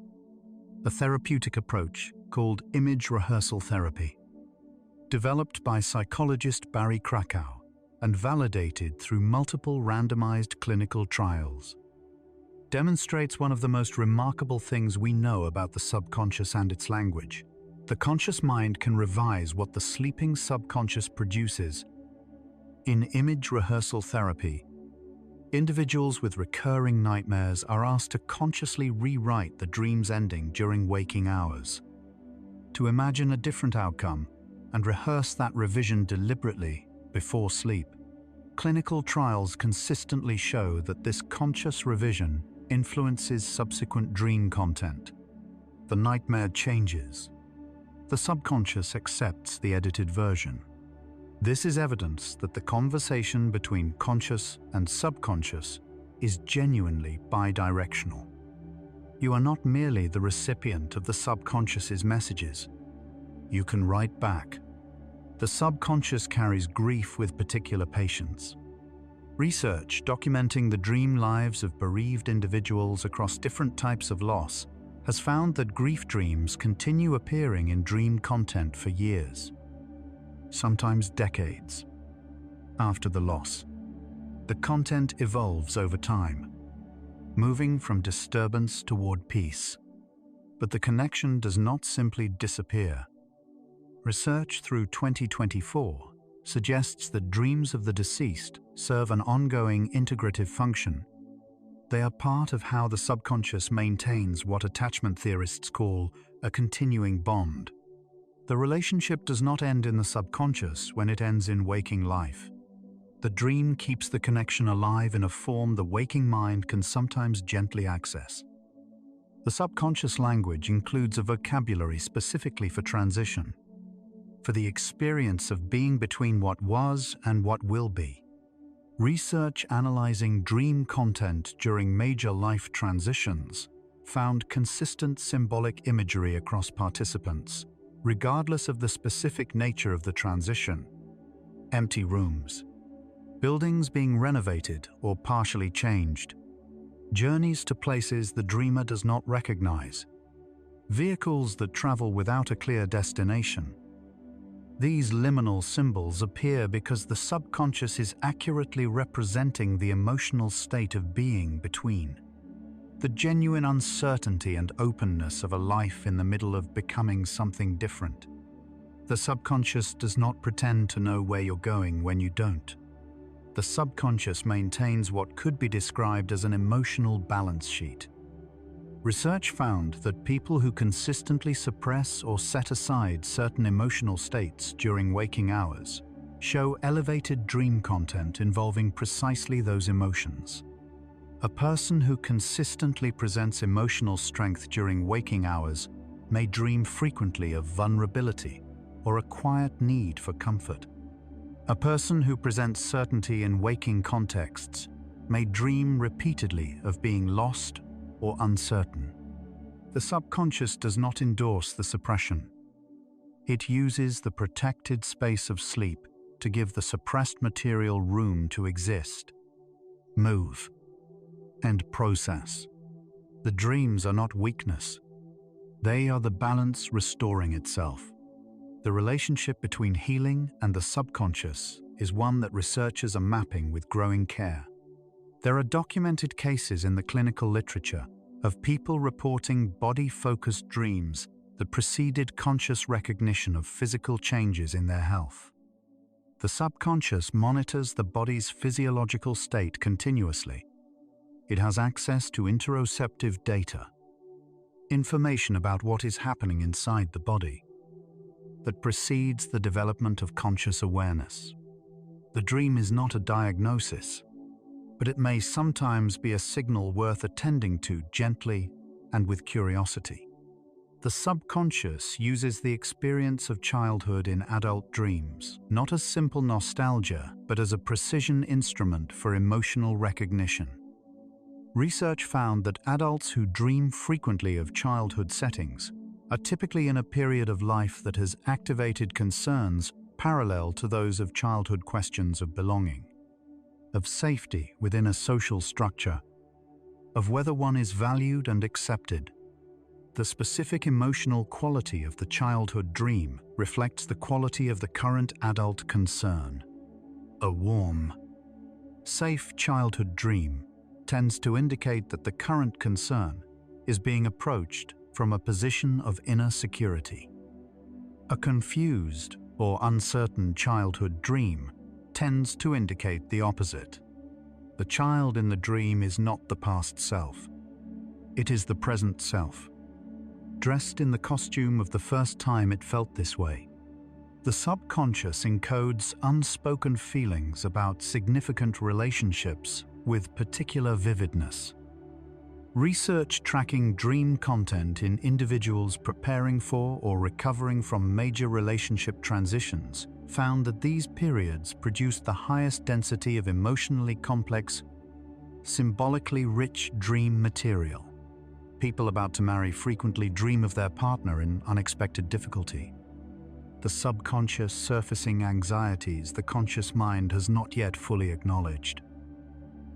A therapeutic approach called image rehearsal therapy, developed by psychologist Barry Krakow and validated through multiple randomized clinical trials, demonstrates one of the most remarkable things we know about the subconscious and its language. The conscious mind can revise what the sleeping subconscious produces. In image rehearsal therapy, individuals with recurring nightmares are asked to consciously rewrite the dream's ending during waking hours, to imagine a different outcome and rehearse that revision deliberately before sleep. Clinical trials consistently show that this conscious revision influences subsequent dream content. The nightmare changes. The subconscious accepts the edited version. This is evidence that the conversation between conscious and subconscious is genuinely bidirectional. You are not merely the recipient of the subconscious's messages. You can write back. The subconscious carries grief with particular patience. Research documenting the dream lives of bereaved individuals across different types of loss has found that grief dreams continue appearing in dream content for years, sometimes decades, after the loss. The content evolves over time, moving from disturbance toward peace. But the connection does not simply disappear. Research through 2024 suggests that dreams of the deceased serve an ongoing integrative function. They are part of how the subconscious maintains what attachment theorists call a continuing bond. The relationship does not end in the subconscious when it ends in waking life. The dream keeps the connection alive in a form the waking mind can sometimes gently access. The subconscious language includes a vocabulary specifically for transition, for the experience of being between what was and what will be. Research analyzing dream content during major life transitions found consistent symbolic imagery across participants, regardless of the specific nature of the transition. Empty rooms, buildings being renovated or partially changed, journeys to places the dreamer does not recognize, vehicles that travel without a clear destination. These liminal symbols appear because the subconscious is accurately representing the emotional state of being between. The genuine uncertainty and openness of a life in the middle of becoming something different. The subconscious does not pretend to know where you're going when you don't. The subconscious maintains what could be described as an emotional balance sheet. Research found that people who consistently suppress or set aside certain emotional states during waking hours show elevated dream content involving precisely those emotions. A person who consistently presents emotional strength during waking hours may dream frequently of vulnerability or a quiet need for comfort. A person who presents certainty in waking contexts may dream repeatedly of being lost or uncertain. The subconscious does not endorse the suppression. It uses the protected space of sleep to give the suppressed material room to exist, move, and process. The dreams are not weakness. They are the balance restoring itself. The relationship between healing and the subconscious is one that researchers are mapping with growing care. There are documented cases in the clinical literature of people reporting body-focused dreams that preceded conscious recognition of physical changes in their health. The subconscious monitors the body's physiological state continuously. It has access to interoceptive data, information about what is happening inside the body, that precedes the development of conscious awareness. The dream is not a diagnosis, but it may sometimes be a signal worth attending to gently and with curiosity. The subconscious uses the experience of childhood in adult dreams, not as simple nostalgia, but as a precision instrument for emotional recognition. Research found that adults who dream frequently of childhood settings are typically in a period of life that has activated concerns parallel to those of childhood questions of belonging, of safety within a social structure, of whether one is valued and accepted. The specific emotional quality of the childhood dream reflects the quality of the current adult concern. A warm, safe childhood dream tends to indicate that the current concern is being approached from a position of inner security. A confused or uncertain childhood dream tends to indicate the opposite. The child in the dream is not the past self. It is the present self, dressed in the costume of the first time it felt this way. The subconscious encodes unspoken feelings about significant relationships with particular vividness. Research tracking dream content in individuals preparing for or recovering from major relationship transitions found that these periods produced the highest density of emotionally complex, symbolically rich dream material. People about to marry frequently dream of their partner in unexpected difficulty. The subconscious surfacing anxieties the conscious mind has not yet fully acknowledged.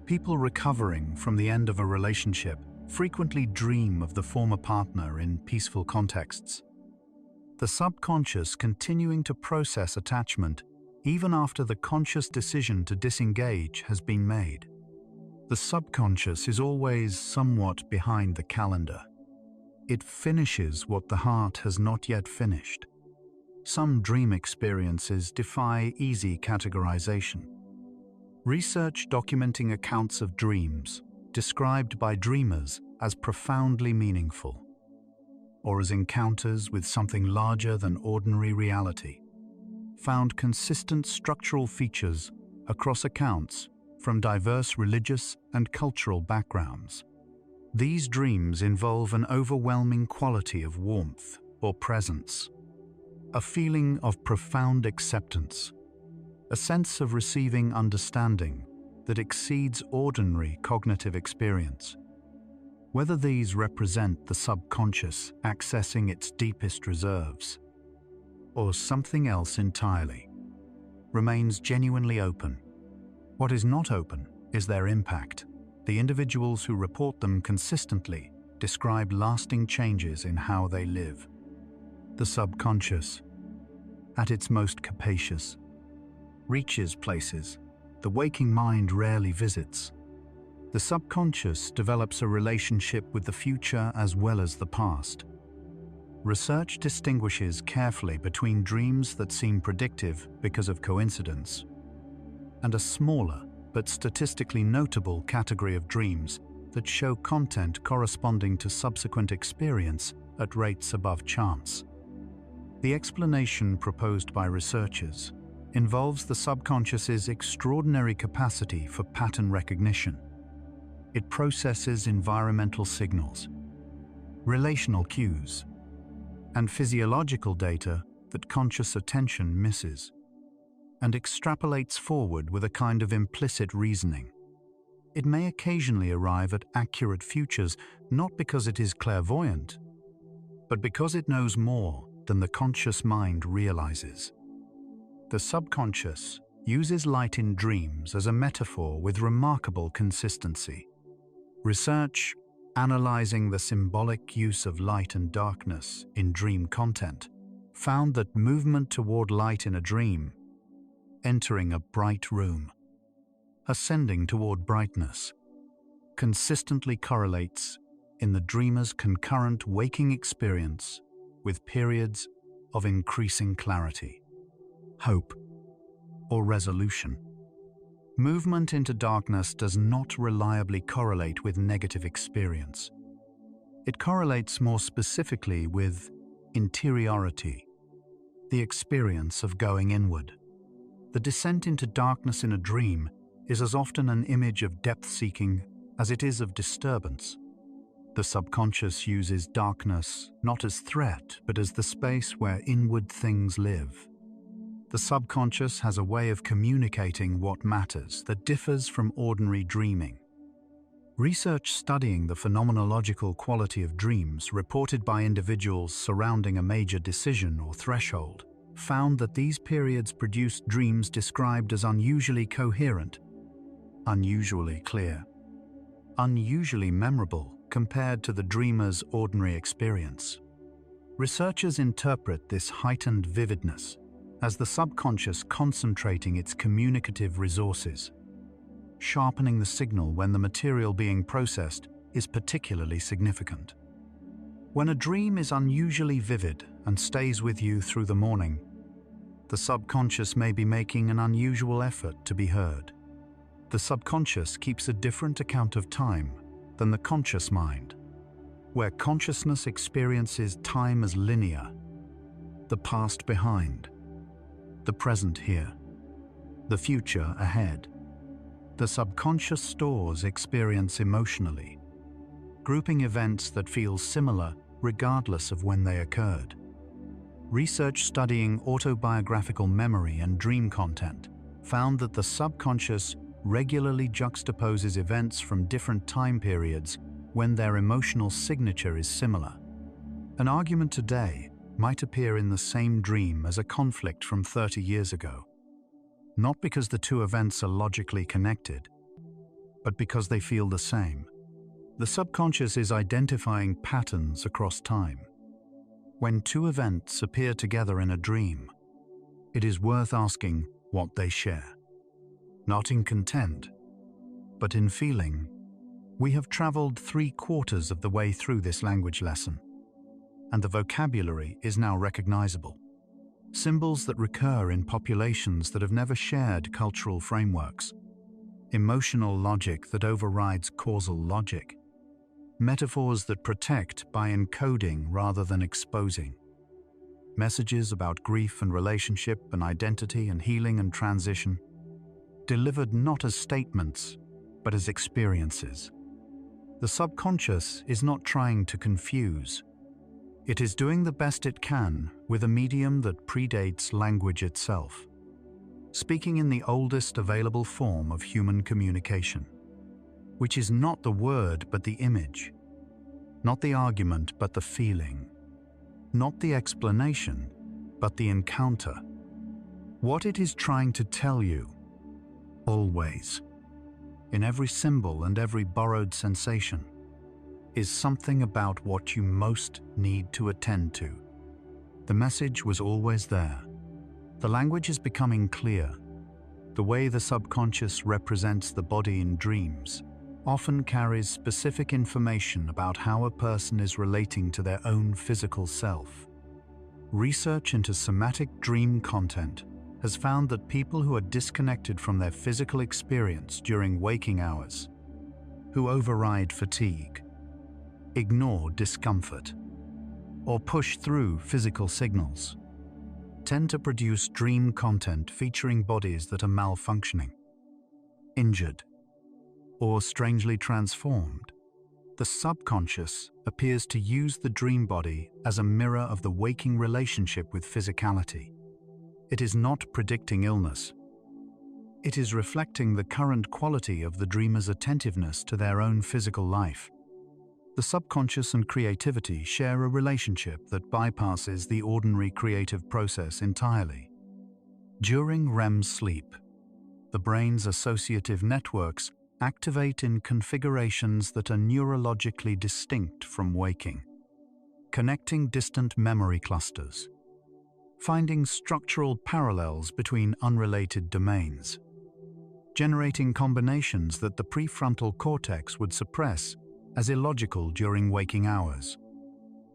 People recovering from the end of a relationship frequently dream of the former partner in peaceful contexts. The subconscious continuing to process attachment even after the conscious decision to disengage has been made. The subconscious is always somewhat behind the calendar. It finishes what the heart has not yet finished. Some dream experiences defy easy categorization. Research documenting accounts of dreams, described by dreamers as profoundly meaningful, or as encounters with something larger than ordinary reality, found consistent structural features across accounts from diverse religious and cultural backgrounds. These dreams involve an overwhelming quality of warmth or presence, a feeling of profound acceptance, a sense of receiving understanding that exceeds ordinary cognitive experience. Whether these represent the subconscious accessing its deepest reserves, or something else entirely, remains genuinely open. What is not open is their impact. The individuals who report them consistently describe lasting changes in how they live. The subconscious, at its most capacious, reaches places the waking mind rarely visits. The subconscious develops a relationship with the future as well as the past. Research distinguishes carefully between dreams that seem predictive because of coincidence and a smaller but statistically notable category of dreams that show content corresponding to subsequent experience at rates above chance. The explanation proposed by researchers involves the subconscious's extraordinary capacity for pattern recognition. It processes environmental signals, relational cues, and physiological data that conscious attention misses, and extrapolates forward with a kind of implicit reasoning. It may occasionally arrive at accurate futures, not because it is clairvoyant, but because it knows more than the conscious mind realizes. The subconscious uses light in dreams as a metaphor with remarkable consistency. Research analyzing the symbolic use of light and darkness in dream content found that movement toward light in a dream, entering a bright room, ascending toward brightness, consistently correlates in the dreamer's concurrent waking experience with periods of increasing clarity, hope, or resolution. Movement into darkness does not reliably correlate with negative experience. It correlates more specifically with interiority, the experience of going inward. The descent into darkness in a dream is as often an image of depth-seeking as it is of disturbance. The subconscious uses darkness not as threat, but as the space where inward things live. The subconscious has a way of communicating what matters that differs from ordinary dreaming. Research studying the phenomenological quality of dreams reported by individuals surrounding a major decision or threshold found that these periods produced dreams described as unusually coherent, unusually clear, unusually memorable compared to the dreamer's ordinary experience. Researchers interpret this heightened vividness as the subconscious concentrating its communicative resources, sharpening the signal when the material being processed is particularly significant. When a dream is unusually vivid and stays with you through the morning, the subconscious may be making an unusual effort to be heard. The subconscious keeps a different account of time than the conscious mind, where consciousness experiences time as linear, the past behind, the present here, the future ahead. The subconscious stores experience emotionally, grouping events that feel similar regardless of when they occurred. Research studying autobiographical memory and dream content found that the subconscious regularly juxtaposes events from different time periods when their emotional signature is similar. An argument today might appear in the same dream as a conflict from 30 years ago, not because the two events are logically connected, but because they feel the same. The subconscious is identifying patterns across time. When two events appear together in a dream, it is worth asking what they share. Not in content, but in feeling. We have traveled 3/4 of the way through this language lesson. and the vocabulary is now recognizable. Symbols that recur in populations that have never shared cultural frameworks. Emotional logic that overrides causal logic. Metaphors that protect by encoding rather than exposing. Messages about grief and relationship and identity and healing and transition, delivered not as statements, but as experiences. The subconscious is not trying to confuse. It is doing the best it can with a medium that predates language itself, speaking in the oldest available form of human communication, which is not the word but the image, not the argument but the feeling, not the explanation but the encounter. What it is trying to tell you, always, in every symbol and every borrowed sensation, is something about what you most need to attend to. The message was always there. The language is becoming clear. The way the subconscious represents the body in dreams often carries specific information about how a person is relating to their own physical self. Research into somatic dream content has found that people who are disconnected from their physical experience during waking hours, who override fatigue, ignore discomfort, or push through physical signals, tend to produce dream content featuring bodies that are malfunctioning, injured, or strangely transformed. The subconscious appears to use the dream body as a mirror of the waking relationship with physicality. It is not predicting illness. It is reflecting the current quality of the dreamer's attentiveness to their own physical life. The subconscious and creativity share a relationship that bypasses the ordinary creative process entirely. During REM sleep, the brain's associative networks activate in configurations that are neurologically distinct from waking, connecting distant memory clusters, finding structural parallels between unrelated domains, generating combinations that the prefrontal cortex would suppress as illogical during waking hours.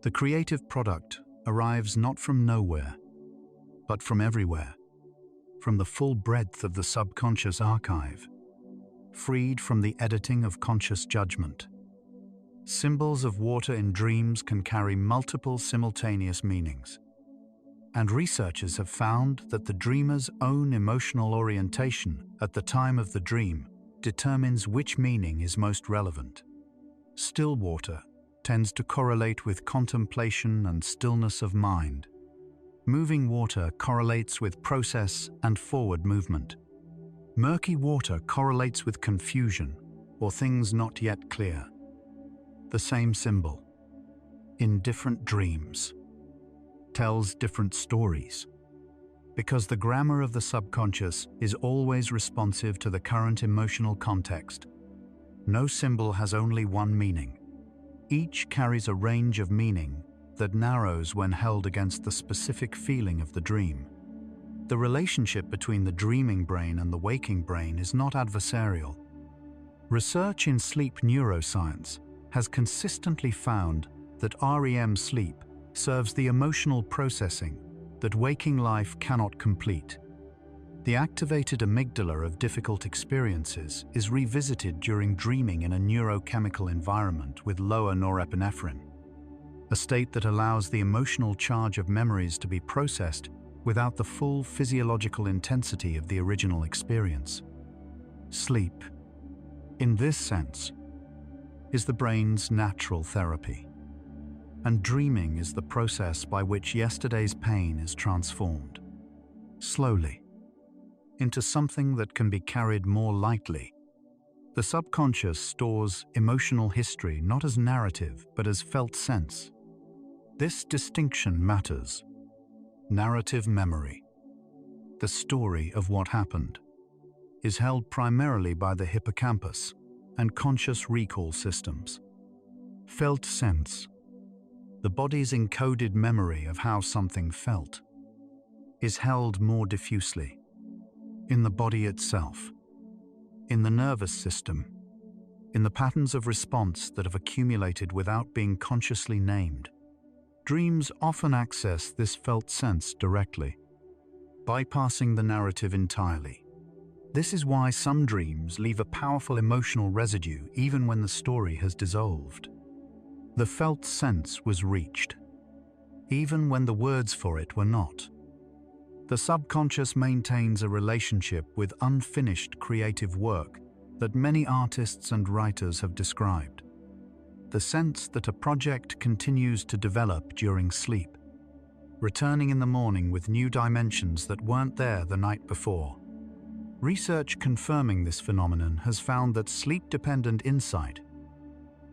The creative product arrives not from nowhere, but from everywhere, from the full breadth of the subconscious archive, freed from the editing of conscious judgment. Symbols of water in dreams can carry multiple simultaneous meanings, and researchers have found that the dreamer's own emotional orientation at the time of the dream determines which meaning is most relevant. Still water tends to correlate with contemplation and stillness of mind. Moving water correlates with process and forward movement. Murky water correlates with confusion or things not yet clear. The same symbol, in different dreams, tells different stories, because the grammar of the subconscious is always responsive to the current emotional context. No symbol has only one meaning. Each carries a range of meaning that narrows when held against the specific feeling of the dream. The relationship between the dreaming brain and the waking brain is not adversarial. Research in sleep neuroscience has consistently found that REM sleep serves the emotional processing that waking life cannot complete. The activated amygdala of difficult experiences is revisited during dreaming in a neurochemical environment with lower norepinephrine, a state that allows the emotional charge of memories to be processed without the full physiological intensity of the original experience. Sleep, in this sense, is the brain's natural therapy, and dreaming is the process by which yesterday's pain is transformed, slowly, into something that can be carried more lightly. The subconscious stores emotional history not as narrative but as felt sense. This distinction matters. Narrative memory, the story of what happened, is held primarily by the hippocampus and conscious recall systems. Felt sense, the body's encoded memory of how something felt, is held more diffusely, in the body itself, in the nervous system, in the patterns of response that have accumulated without being consciously named. Dreams often access this felt sense directly, bypassing the narrative entirely. This is why some dreams leave a powerful emotional residue even when the story has dissolved. The felt sense was reached, even when the words for it were not. The subconscious maintains a relationship with unfinished creative work that many artists and writers have described. The sense that a project continues to develop during sleep, returning in the morning with new dimensions that weren't there the night before. Research confirming this phenomenon has found that sleep-dependent insight,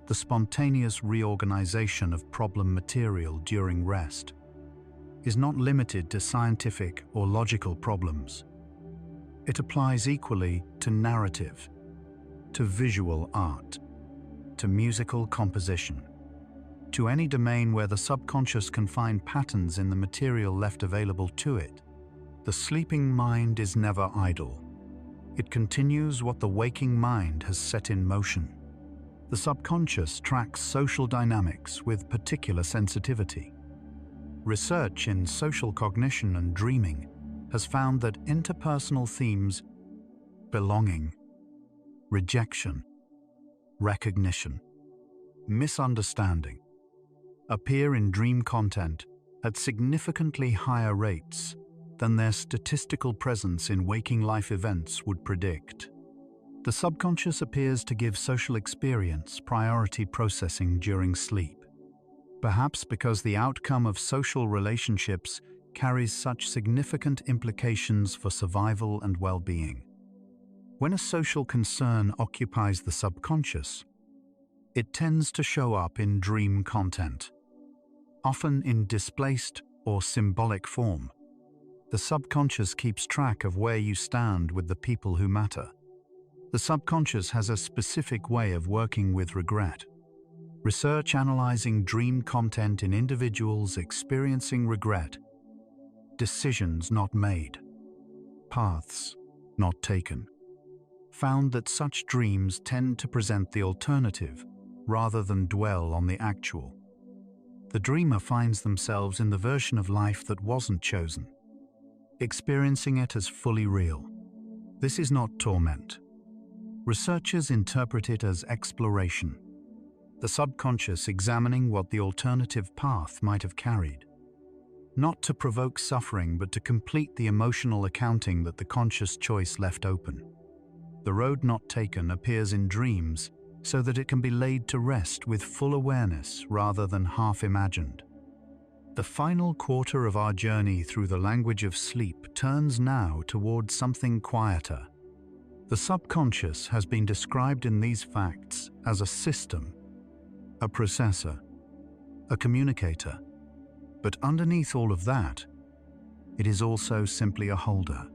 the spontaneous reorganization of problem material during rest, is not limited to scientific or logical problems. It applies equally to narrative, to visual art, to musical composition, to any domain where the subconscious can find patterns in the material left available to it. The sleeping mind is never idle. It continues what the waking mind has set in motion. The subconscious tracks social dynamics with particular sensitivity. Research in social cognition and dreaming has found that interpersonal themes, belonging, rejection, recognition, misunderstanding, appear in dream content at significantly higher rates than their statistical presence in waking life events would predict. The subconscious appears to give social experience priority processing during sleep, perhaps because the outcome of social relationships carries such significant implications for survival and well-being. When a social concern occupies the subconscious, it tends to show up in dream content, often in displaced or symbolic form. The subconscious keeps track of where you stand with the people who matter. The subconscious has a specific way of working with regret. Research analyzing dream content in individuals experiencing regret, decisions not made, paths not taken, found that such dreams tend to present the alternative rather than dwell on the actual. The dreamer finds themselves in the version of life that wasn't chosen, experiencing it as fully real. This is not torment. Researchers interpret it as exploration, the subconscious examining what the alternative path might have carried, not to provoke suffering but to complete the emotional accounting that the conscious choice left open. The road not taken appears in dreams so that it can be laid to rest with full awareness rather than half imagined. The final quarter of our journey through the language of sleep turns now towards something quieter. The subconscious has been described in these facts as a system, a processor, a communicator. But underneath all of that, it is also simply a holder.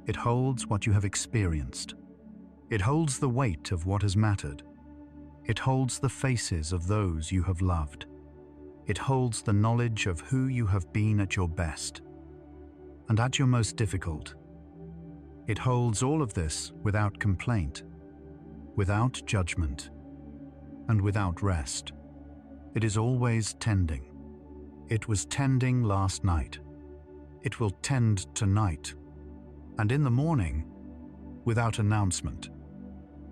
It holds what you have experienced. It holds the weight of what has mattered. It holds the faces of those you have loved. It holds the knowledge of who you have been at your best and at your most difficult. It holds all of this without complaint, without judgment, and without rest. It is always tending. It was tending last night. It will tend tonight. And in the morning, without announcement.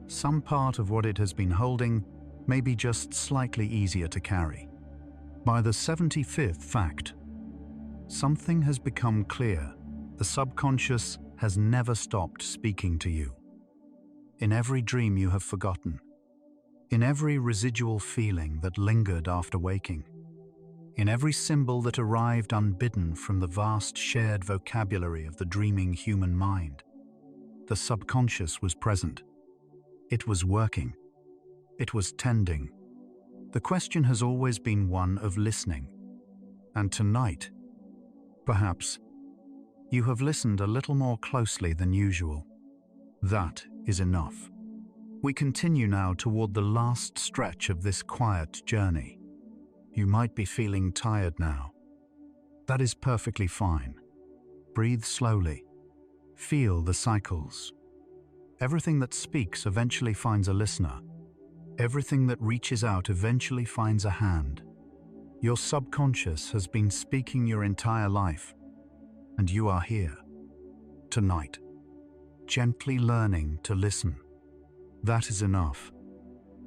Some part of what it has been holding may be just slightly easier to carry. By the 75th fact, something has become clear. The subconscious has never stopped speaking to you. In every dream you have forgotten, in every residual feeling that lingered after waking, in every symbol that arrived unbidden from the vast shared vocabulary of the dreaming human mind, the subconscious was present. It was working. It was tending. The question has always been one of listening. And tonight, perhaps, you have listened a little more closely than usual. That is enough. We continue now toward the last stretch of this quiet journey. You might be feeling tired now. That is perfectly fine. Breathe slowly. Feel the cycles. Everything that speaks eventually finds a listener. Everything that reaches out eventually finds a hand. Your subconscious has been speaking your entire life, and you are here, tonight, gently learning to listen. That is enough.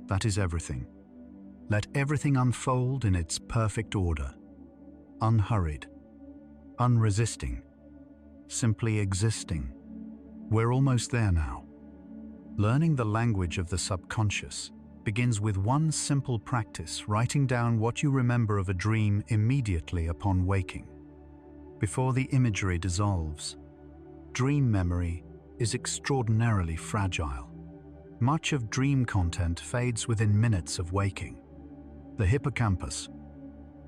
That is everything. Let everything unfold in its perfect order, unhurried, unresisting, simply existing. We're almost there now. Learning the language of the subconscious begins with one simple practice: writing down what you remember of a dream immediately upon waking. Before the imagery dissolves, dream memory is extraordinarily fragile. Much of dream content fades within minutes of waking. The hippocampus,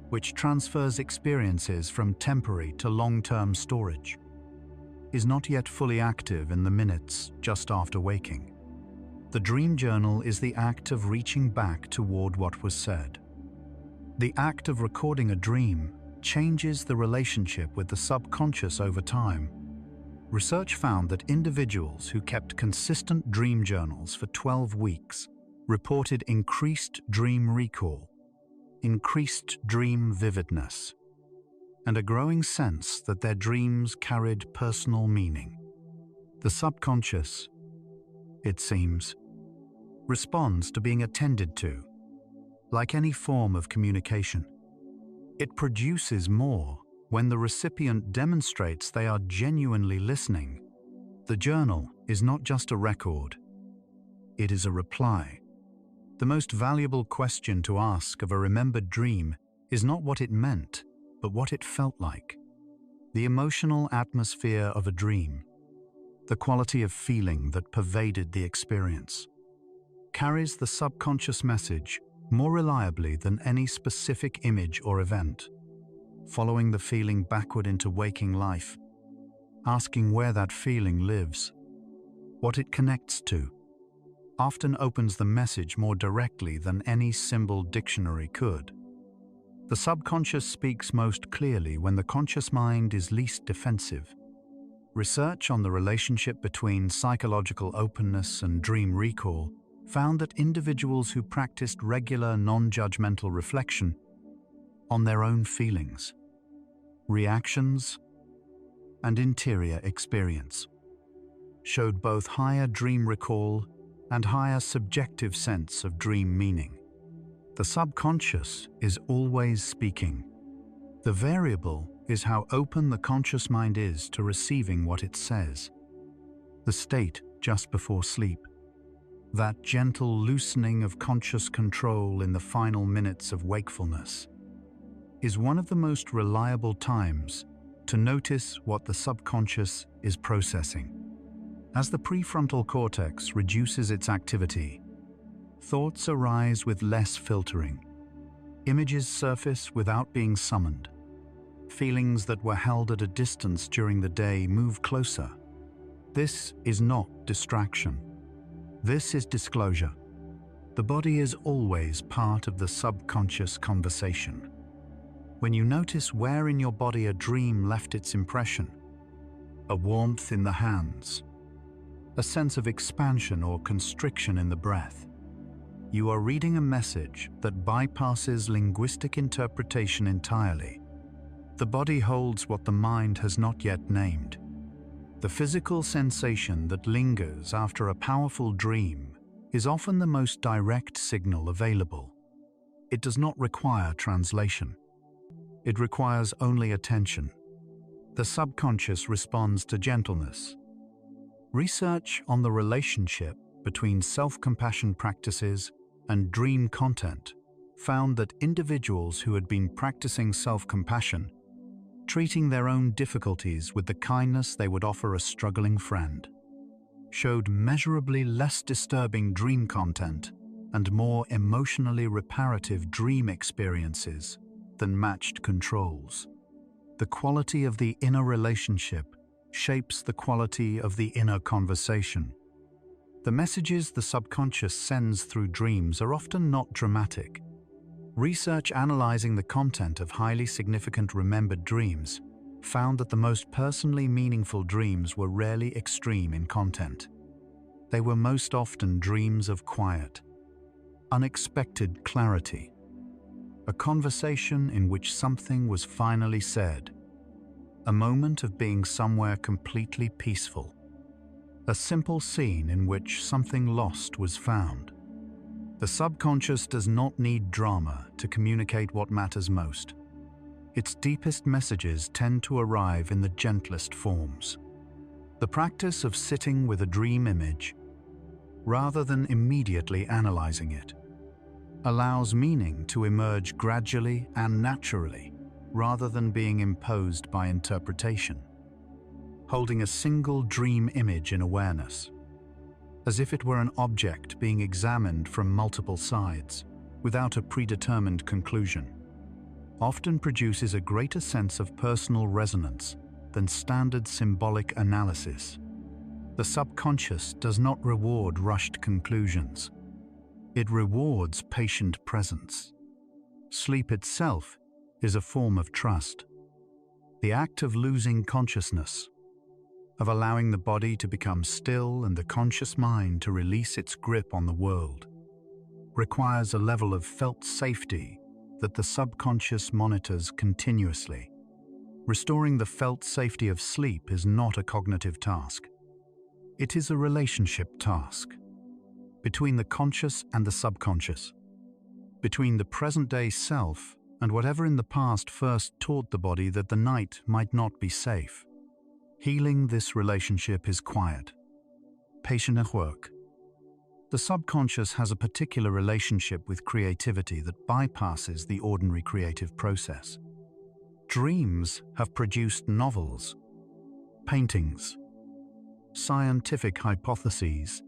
which transfers experiences from temporary to long-term storage, is not yet fully active in the minutes just after waking. The dream journal is the act of reaching back toward what was said. The act of recording a dream changes the relationship with the subconscious over time. Research found that individuals who kept consistent dream journals for 12 weeks reported increased dream recall, increased dream vividness, and a growing sense that their dreams carried personal meaning. The subconscious, it seems, responds to being attended to. Like any form of communication, it produces more when the recipient demonstrates they are genuinely listening. The journal is not just a record, it is a reply. The most valuable question to ask of a remembered dream is not what it meant, but what it felt like. The emotional atmosphere of a dream, the quality of feeling that pervaded the experience, carries the subconscious message more reliably than any specific image or event. Following the feeling backward into waking life, asking where that feeling lives, what it connects to, often opens the message more directly than any symbol dictionary could. The subconscious speaks most clearly when the conscious mind is least defensive. Research on the relationship between psychological openness and dream recall found that individuals who practiced regular non-judgmental reflection on their own feelings, reactions, and interior experience showed both higher dream recall and higher subjective sense of dream meaning. The subconscious is always speaking. The variable is how open the conscious mind is to receiving what it says. The state just before sleep, that gentle loosening of conscious control in the final minutes of wakefulness, is one of the most reliable times to notice what the subconscious is processing. As the prefrontal cortex reduces its activity, thoughts arise with less filtering. Images surface without being summoned. Feelings that were held at a distance during the day move closer. This is not distraction. This is disclosure. The body is always part of the subconscious conversation. When you notice where in your body a dream left its impression, a warmth in the hands, a sense of expansion or constriction in the breath, you are reading a message that bypasses linguistic interpretation entirely. The body holds what the mind has not yet named. The physical sensation that lingers after a powerful dream is often the most direct signal available. It does not require translation. It requires only attention. The subconscious responds to gentleness. Research on the relationship between self-compassion practices and dream content found that individuals who had been practicing self-compassion, treating their own difficulties with the kindness they would offer a struggling friend, showed measurably less disturbing dream content and more emotionally reparative dream experiences than matched controls. The quality of the inner relationship shapes the quality of the inner conversation. The messages the subconscious sends through dreams are often not dramatic. Research analyzing the content of highly significant remembered dreams found that the most personally meaningful dreams were rarely extreme in content. They were most often dreams of quiet, unexpected clarity, a conversation in which something was finally said, a moment of being somewhere completely peaceful, a simple scene in which something lost was found. The subconscious does not need drama to communicate what matters most. Its deepest messages tend to arrive in the gentlest forms. The practice of sitting with a dream image, rather than immediately analyzing it, allows meaning to emerge gradually and naturally, rather than being imposed by interpretation. Holding a single dream image in awareness, as if it were an object being examined from multiple sides, without a predetermined conclusion, often produces a greater sense of personal resonance than standard symbolic analysis. The subconscious does not reward rushed conclusions. It rewards patient presence. Sleep itself is a form of trust. The act of losing consciousness, of allowing the body to become still and the conscious mind to release its grip on the world, requires a level of felt safety that the subconscious monitors continuously. Restoring the felt safety of sleep is not a cognitive task. It is a relationship task between the conscious and the subconscious, between the present-day self and whatever in the past first taught the body that the night might not be safe. Healing this relationship is quiet, patient at work. The subconscious has a particular relationship with creativity that bypasses the ordinary creative process. Dreams have produced novels, paintings, scientific hypotheses,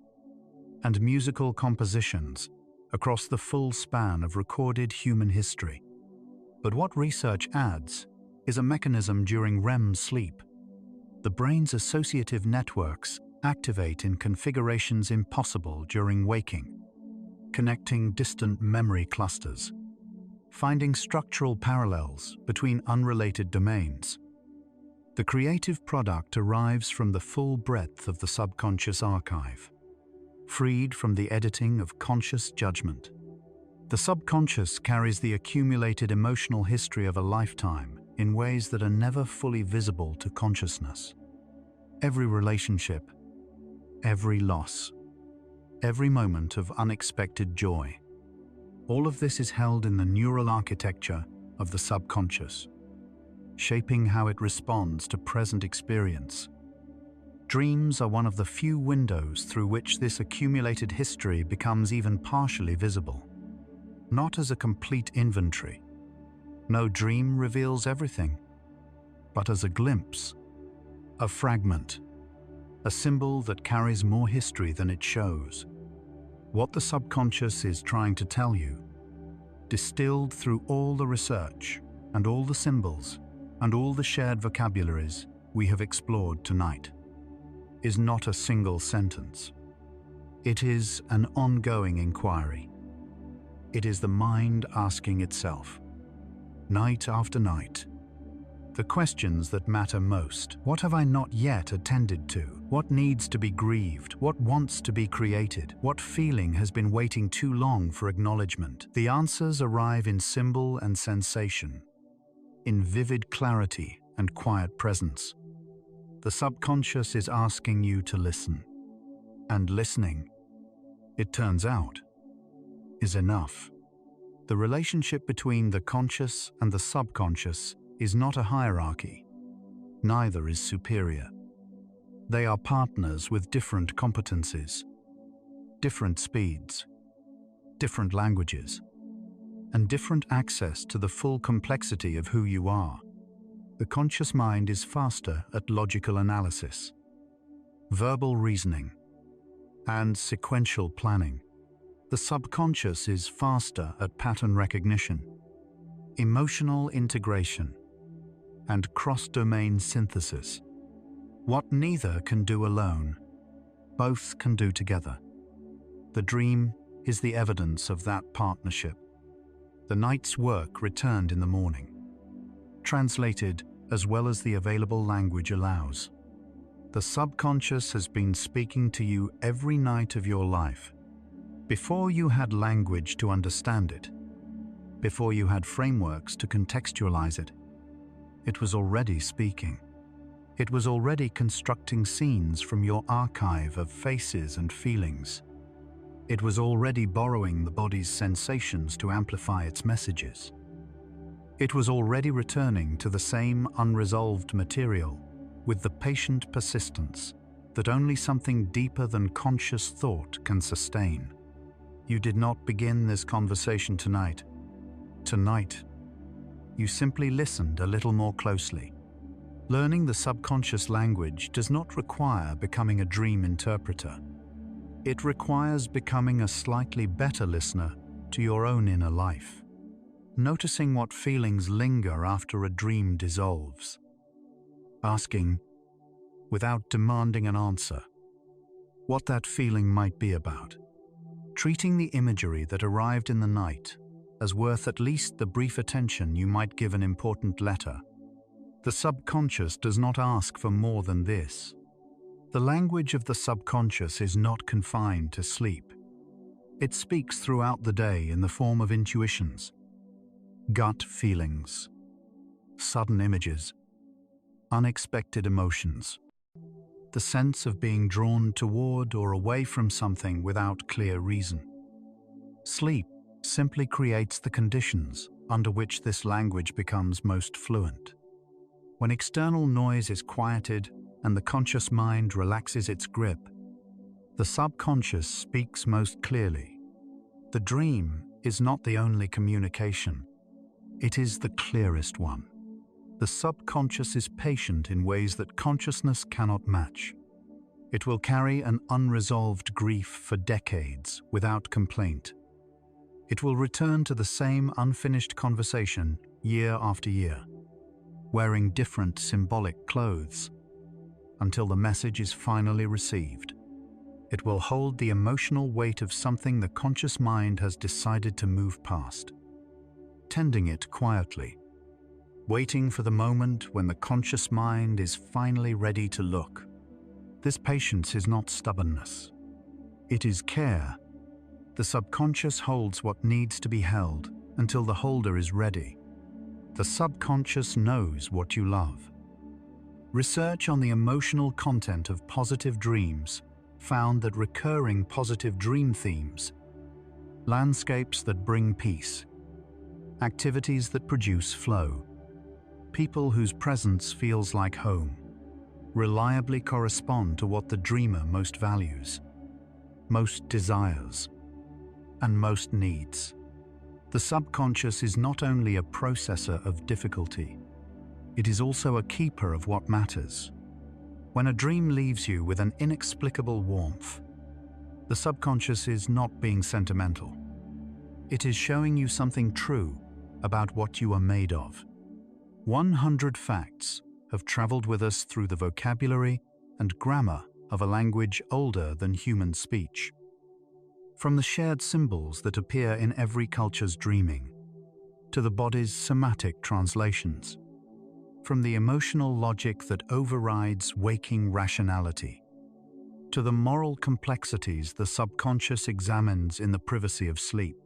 and musical compositions across the full span of recorded human history. But what research adds is a mechanism during REM sleep. The brain's associative networks activate in configurations impossible during waking, connecting distant memory clusters, finding structural parallels between unrelated domains. The creative product arrives from the full breadth of the subconscious archive, freed from the editing of conscious judgment. The subconscious carries the accumulated emotional history of a lifetime in ways that are never fully visible to consciousness. Every relationship, every loss, every moment of unexpected joy, all of this is held in the neural architecture of the subconscious, shaping how it responds to present experience. Dreams are one of the few windows through which this accumulated history becomes even partially visible. Not as a complete inventory. No dream reveals everything, but as a glimpse, a fragment, a symbol that carries more history than it shows. What the subconscious is trying to tell you, distilled through all the research and all the symbols and all the shared vocabularies we have explored tonight, is not a single sentence. It is an ongoing inquiry. It is the mind asking itself, night after night, the questions that matter most. What have I not yet attended to? What needs to be grieved? What wants to be created? What feeling has been waiting too long for acknowledgement? The answers arrive in symbol and sensation, in vivid clarity and quiet presence. The subconscious is asking you to listen. And listening, it turns out, is enough. The relationship between the conscious and the subconscious is not a hierarchy. Neither is superior. They are partners with different competencies, different speeds, different languages, and different access to the full complexity of who you are. The conscious mind is faster at logical analysis, verbal reasoning, and sequential planning. The subconscious is faster at pattern recognition, emotional integration, and cross-domain synthesis. What neither can do alone, both can do together. The dream is the evidence of that partnership. The night's work returned in the morning, translated as well as the available language allows. The subconscious has been speaking to you every night of your life, before you had language to understand it, before you had frameworks to contextualize it. It was already speaking. It was already constructing scenes from your archive of faces and feelings. It was already borrowing the body's sensations to amplify its messages. It was already returning to the same unresolved material with the patient persistence that only something deeper than conscious thought can sustain. You did not begin this conversation tonight. Tonight, you simply listened a little more closely. Learning the subconscious language does not require becoming a dream interpreter. It requires becoming a slightly better listener to your own inner life, noticing what feelings linger after a dream dissolves, asking, without demanding an answer, what that feeling might be about, treating the imagery that arrived in the night as worth at least the brief attention you might give an important letter. The subconscious does not ask for more than this. The language of the subconscious is not confined to sleep. It speaks throughout the day in the form of intuitions, gut feelings, sudden images, unexpected emotions, the sense of being drawn toward or away from something without clear reason. Sleep simply creates the conditions under which this language becomes most fluent. When external noise is quieted and the conscious mind relaxes its grip, the subconscious speaks most clearly. The dream is not the only communication. It is the clearest one. The subconscious is patient in ways that consciousness cannot match. It will carry an unresolved grief for decades without complaint. It will return to the same unfinished conversation year after year, wearing different symbolic clothes, until the message is finally received. It will hold the emotional weight of something the conscious mind has decided to move past, tending it quietly, waiting for the moment when the conscious mind is finally ready to look. This patience is not stubbornness. It is care. The subconscious holds what needs to be held until the holder is ready. The subconscious knows what you love. Research on the emotional content of positive dreams found that recurring positive dream themes, landscapes that bring peace, activities that produce flow, people whose presence feels like home, reliably correspond to what the dreamer most values, most desires, and most needs. The subconscious is not only a processor of difficulty, it is also a keeper of what matters. When a dream leaves you with an inexplicable warmth, the subconscious is not being sentimental. It is showing you something true about what you are made of. 100 facts have traveled with us through the vocabulary and grammar of a language older than human speech. From the shared symbols that appear in every culture's dreaming, to the body's somatic translations, from the emotional logic that overrides waking rationality, to the moral complexities the subconscious examines in the privacy of sleep,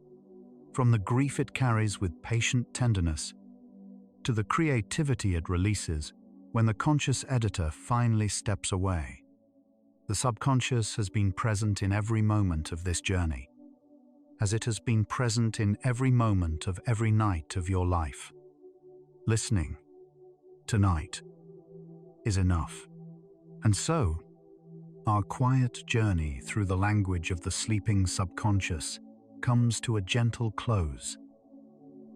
from the grief it carries with patient tenderness, to the creativity it releases when the conscious editor finally steps away. The subconscious has been present in every moment of this journey, as it has been present in every moment of every night of your life. Listening tonight is enough. And so, our quiet journey through the language of the sleeping subconscious comes to a gentle close.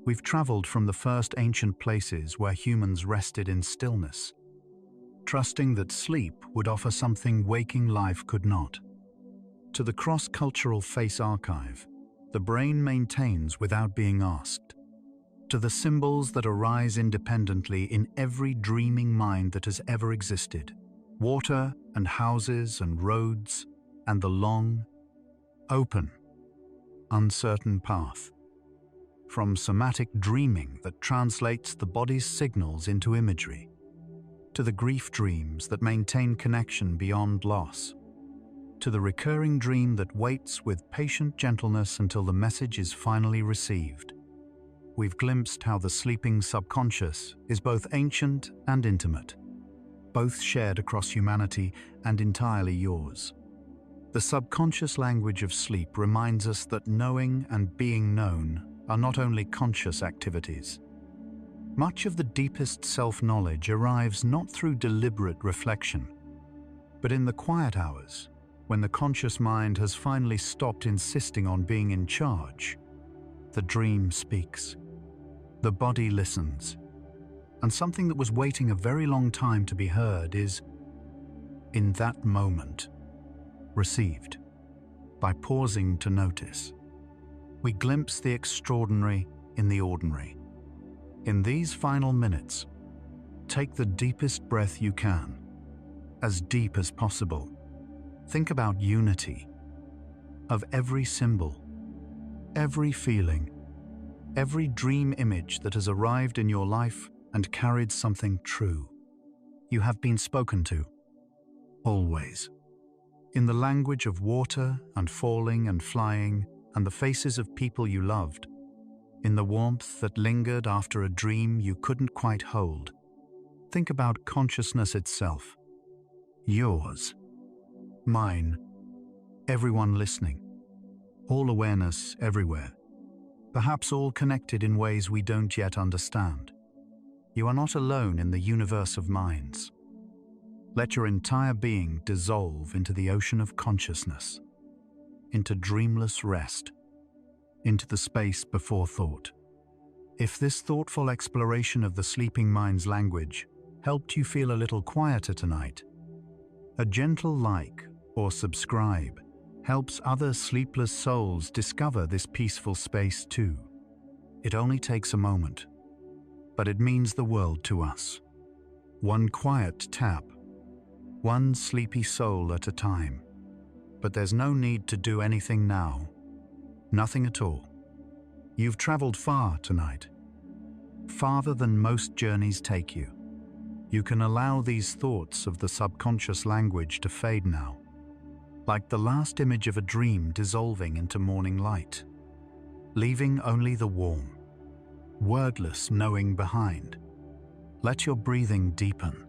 We've traveled from the first ancient places where humans rested in stillness, trusting that sleep would offer something waking life could not, to the cross-cultural face archive the brain maintains without being asked, to the symbols that arise independently in every dreaming mind that has ever existed, water and houses and roads and the long, open, uncertain path. From somatic dreaming that translates the body's signals into imagery, to the grief dreams that maintain connection beyond loss, to the recurring dream that waits with patient gentleness until the message is finally received. we've glimpsed how the sleeping subconscious is both ancient and intimate, both shared across humanity and entirely yours. The subconscious language of sleep reminds us that knowing and being known are not only conscious activities. Much of the deepest self-knowledge arrives not through deliberate reflection, but in the quiet hours, when the conscious mind has finally stopped insisting on being in charge. The dream speaks, the body listens, and something that was waiting a very long time to be heard is, in that moment, received. By pausing to notice, we glimpse the extraordinary in the ordinary. In these final minutes, take the deepest breath you can, as deep as possible. Think about unity, of every symbol, every feeling, every dream image that has arrived in your life and carried something true. You have been spoken to, always. In the language of water and falling and flying and the faces of people you loved, in the warmth that lingered after a dream you couldn't quite hold. Think about consciousness itself. Yours, mine, everyone listening. All awareness everywhere. Perhaps all connected in ways we don't yet understand. You are not alone in the universe of minds. Let your entire being dissolve into the ocean of consciousness, into dreamless rest, into the space before thought. If this thoughtful exploration of the sleeping mind's language helped you feel a little quieter tonight, a gentle like or subscribe helps other sleepless souls discover this peaceful space too. It only takes a moment, but it means the world to us. One quiet tap, one sleepy soul at a time. But there's no need to do anything now. Nothing at all. You've traveled far tonight, farther than most journeys take you. You can allow these thoughts of the subconscious language to fade now, like the last image of a dream dissolving into morning light, leaving only the warm, wordless knowing behind. Let your breathing deepen.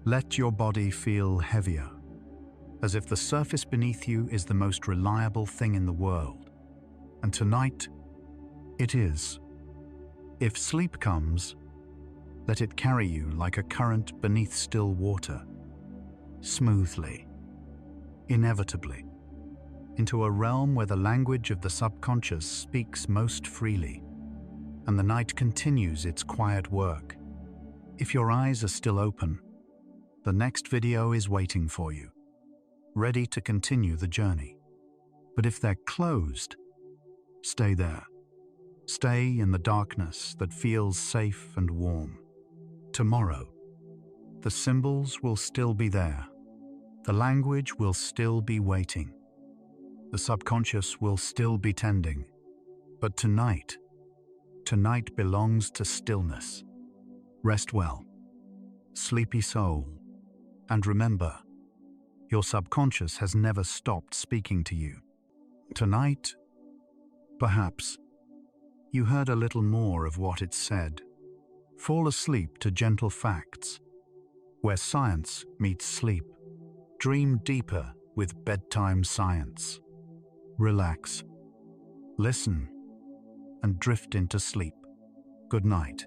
Let your body feel heavier, as if the surface beneath you is the most reliable thing in the world. And tonight, it is. If sleep comes, let it carry you like a current beneath still water, smoothly, inevitably, into a realm where the language of the subconscious speaks most freely, and the night continues its quiet work. If your eyes are still open, the next video is waiting for you, ready to continue the journey. But if they're closed, stay there. Stay in the darkness that feels safe and warm. Tomorrow, the symbols will still be there. The language will still be waiting. The subconscious will still be tending. But tonight belongs to stillness. Rest well, sleepy soul, and remember, your subconscious has never stopped speaking to you. Tonight, perhaps, you heard a little more of what it said. Fall asleep to gentle facts, where science meets sleep. Dream deeper with bedtime science. Relax, listen, and drift into sleep. Good night.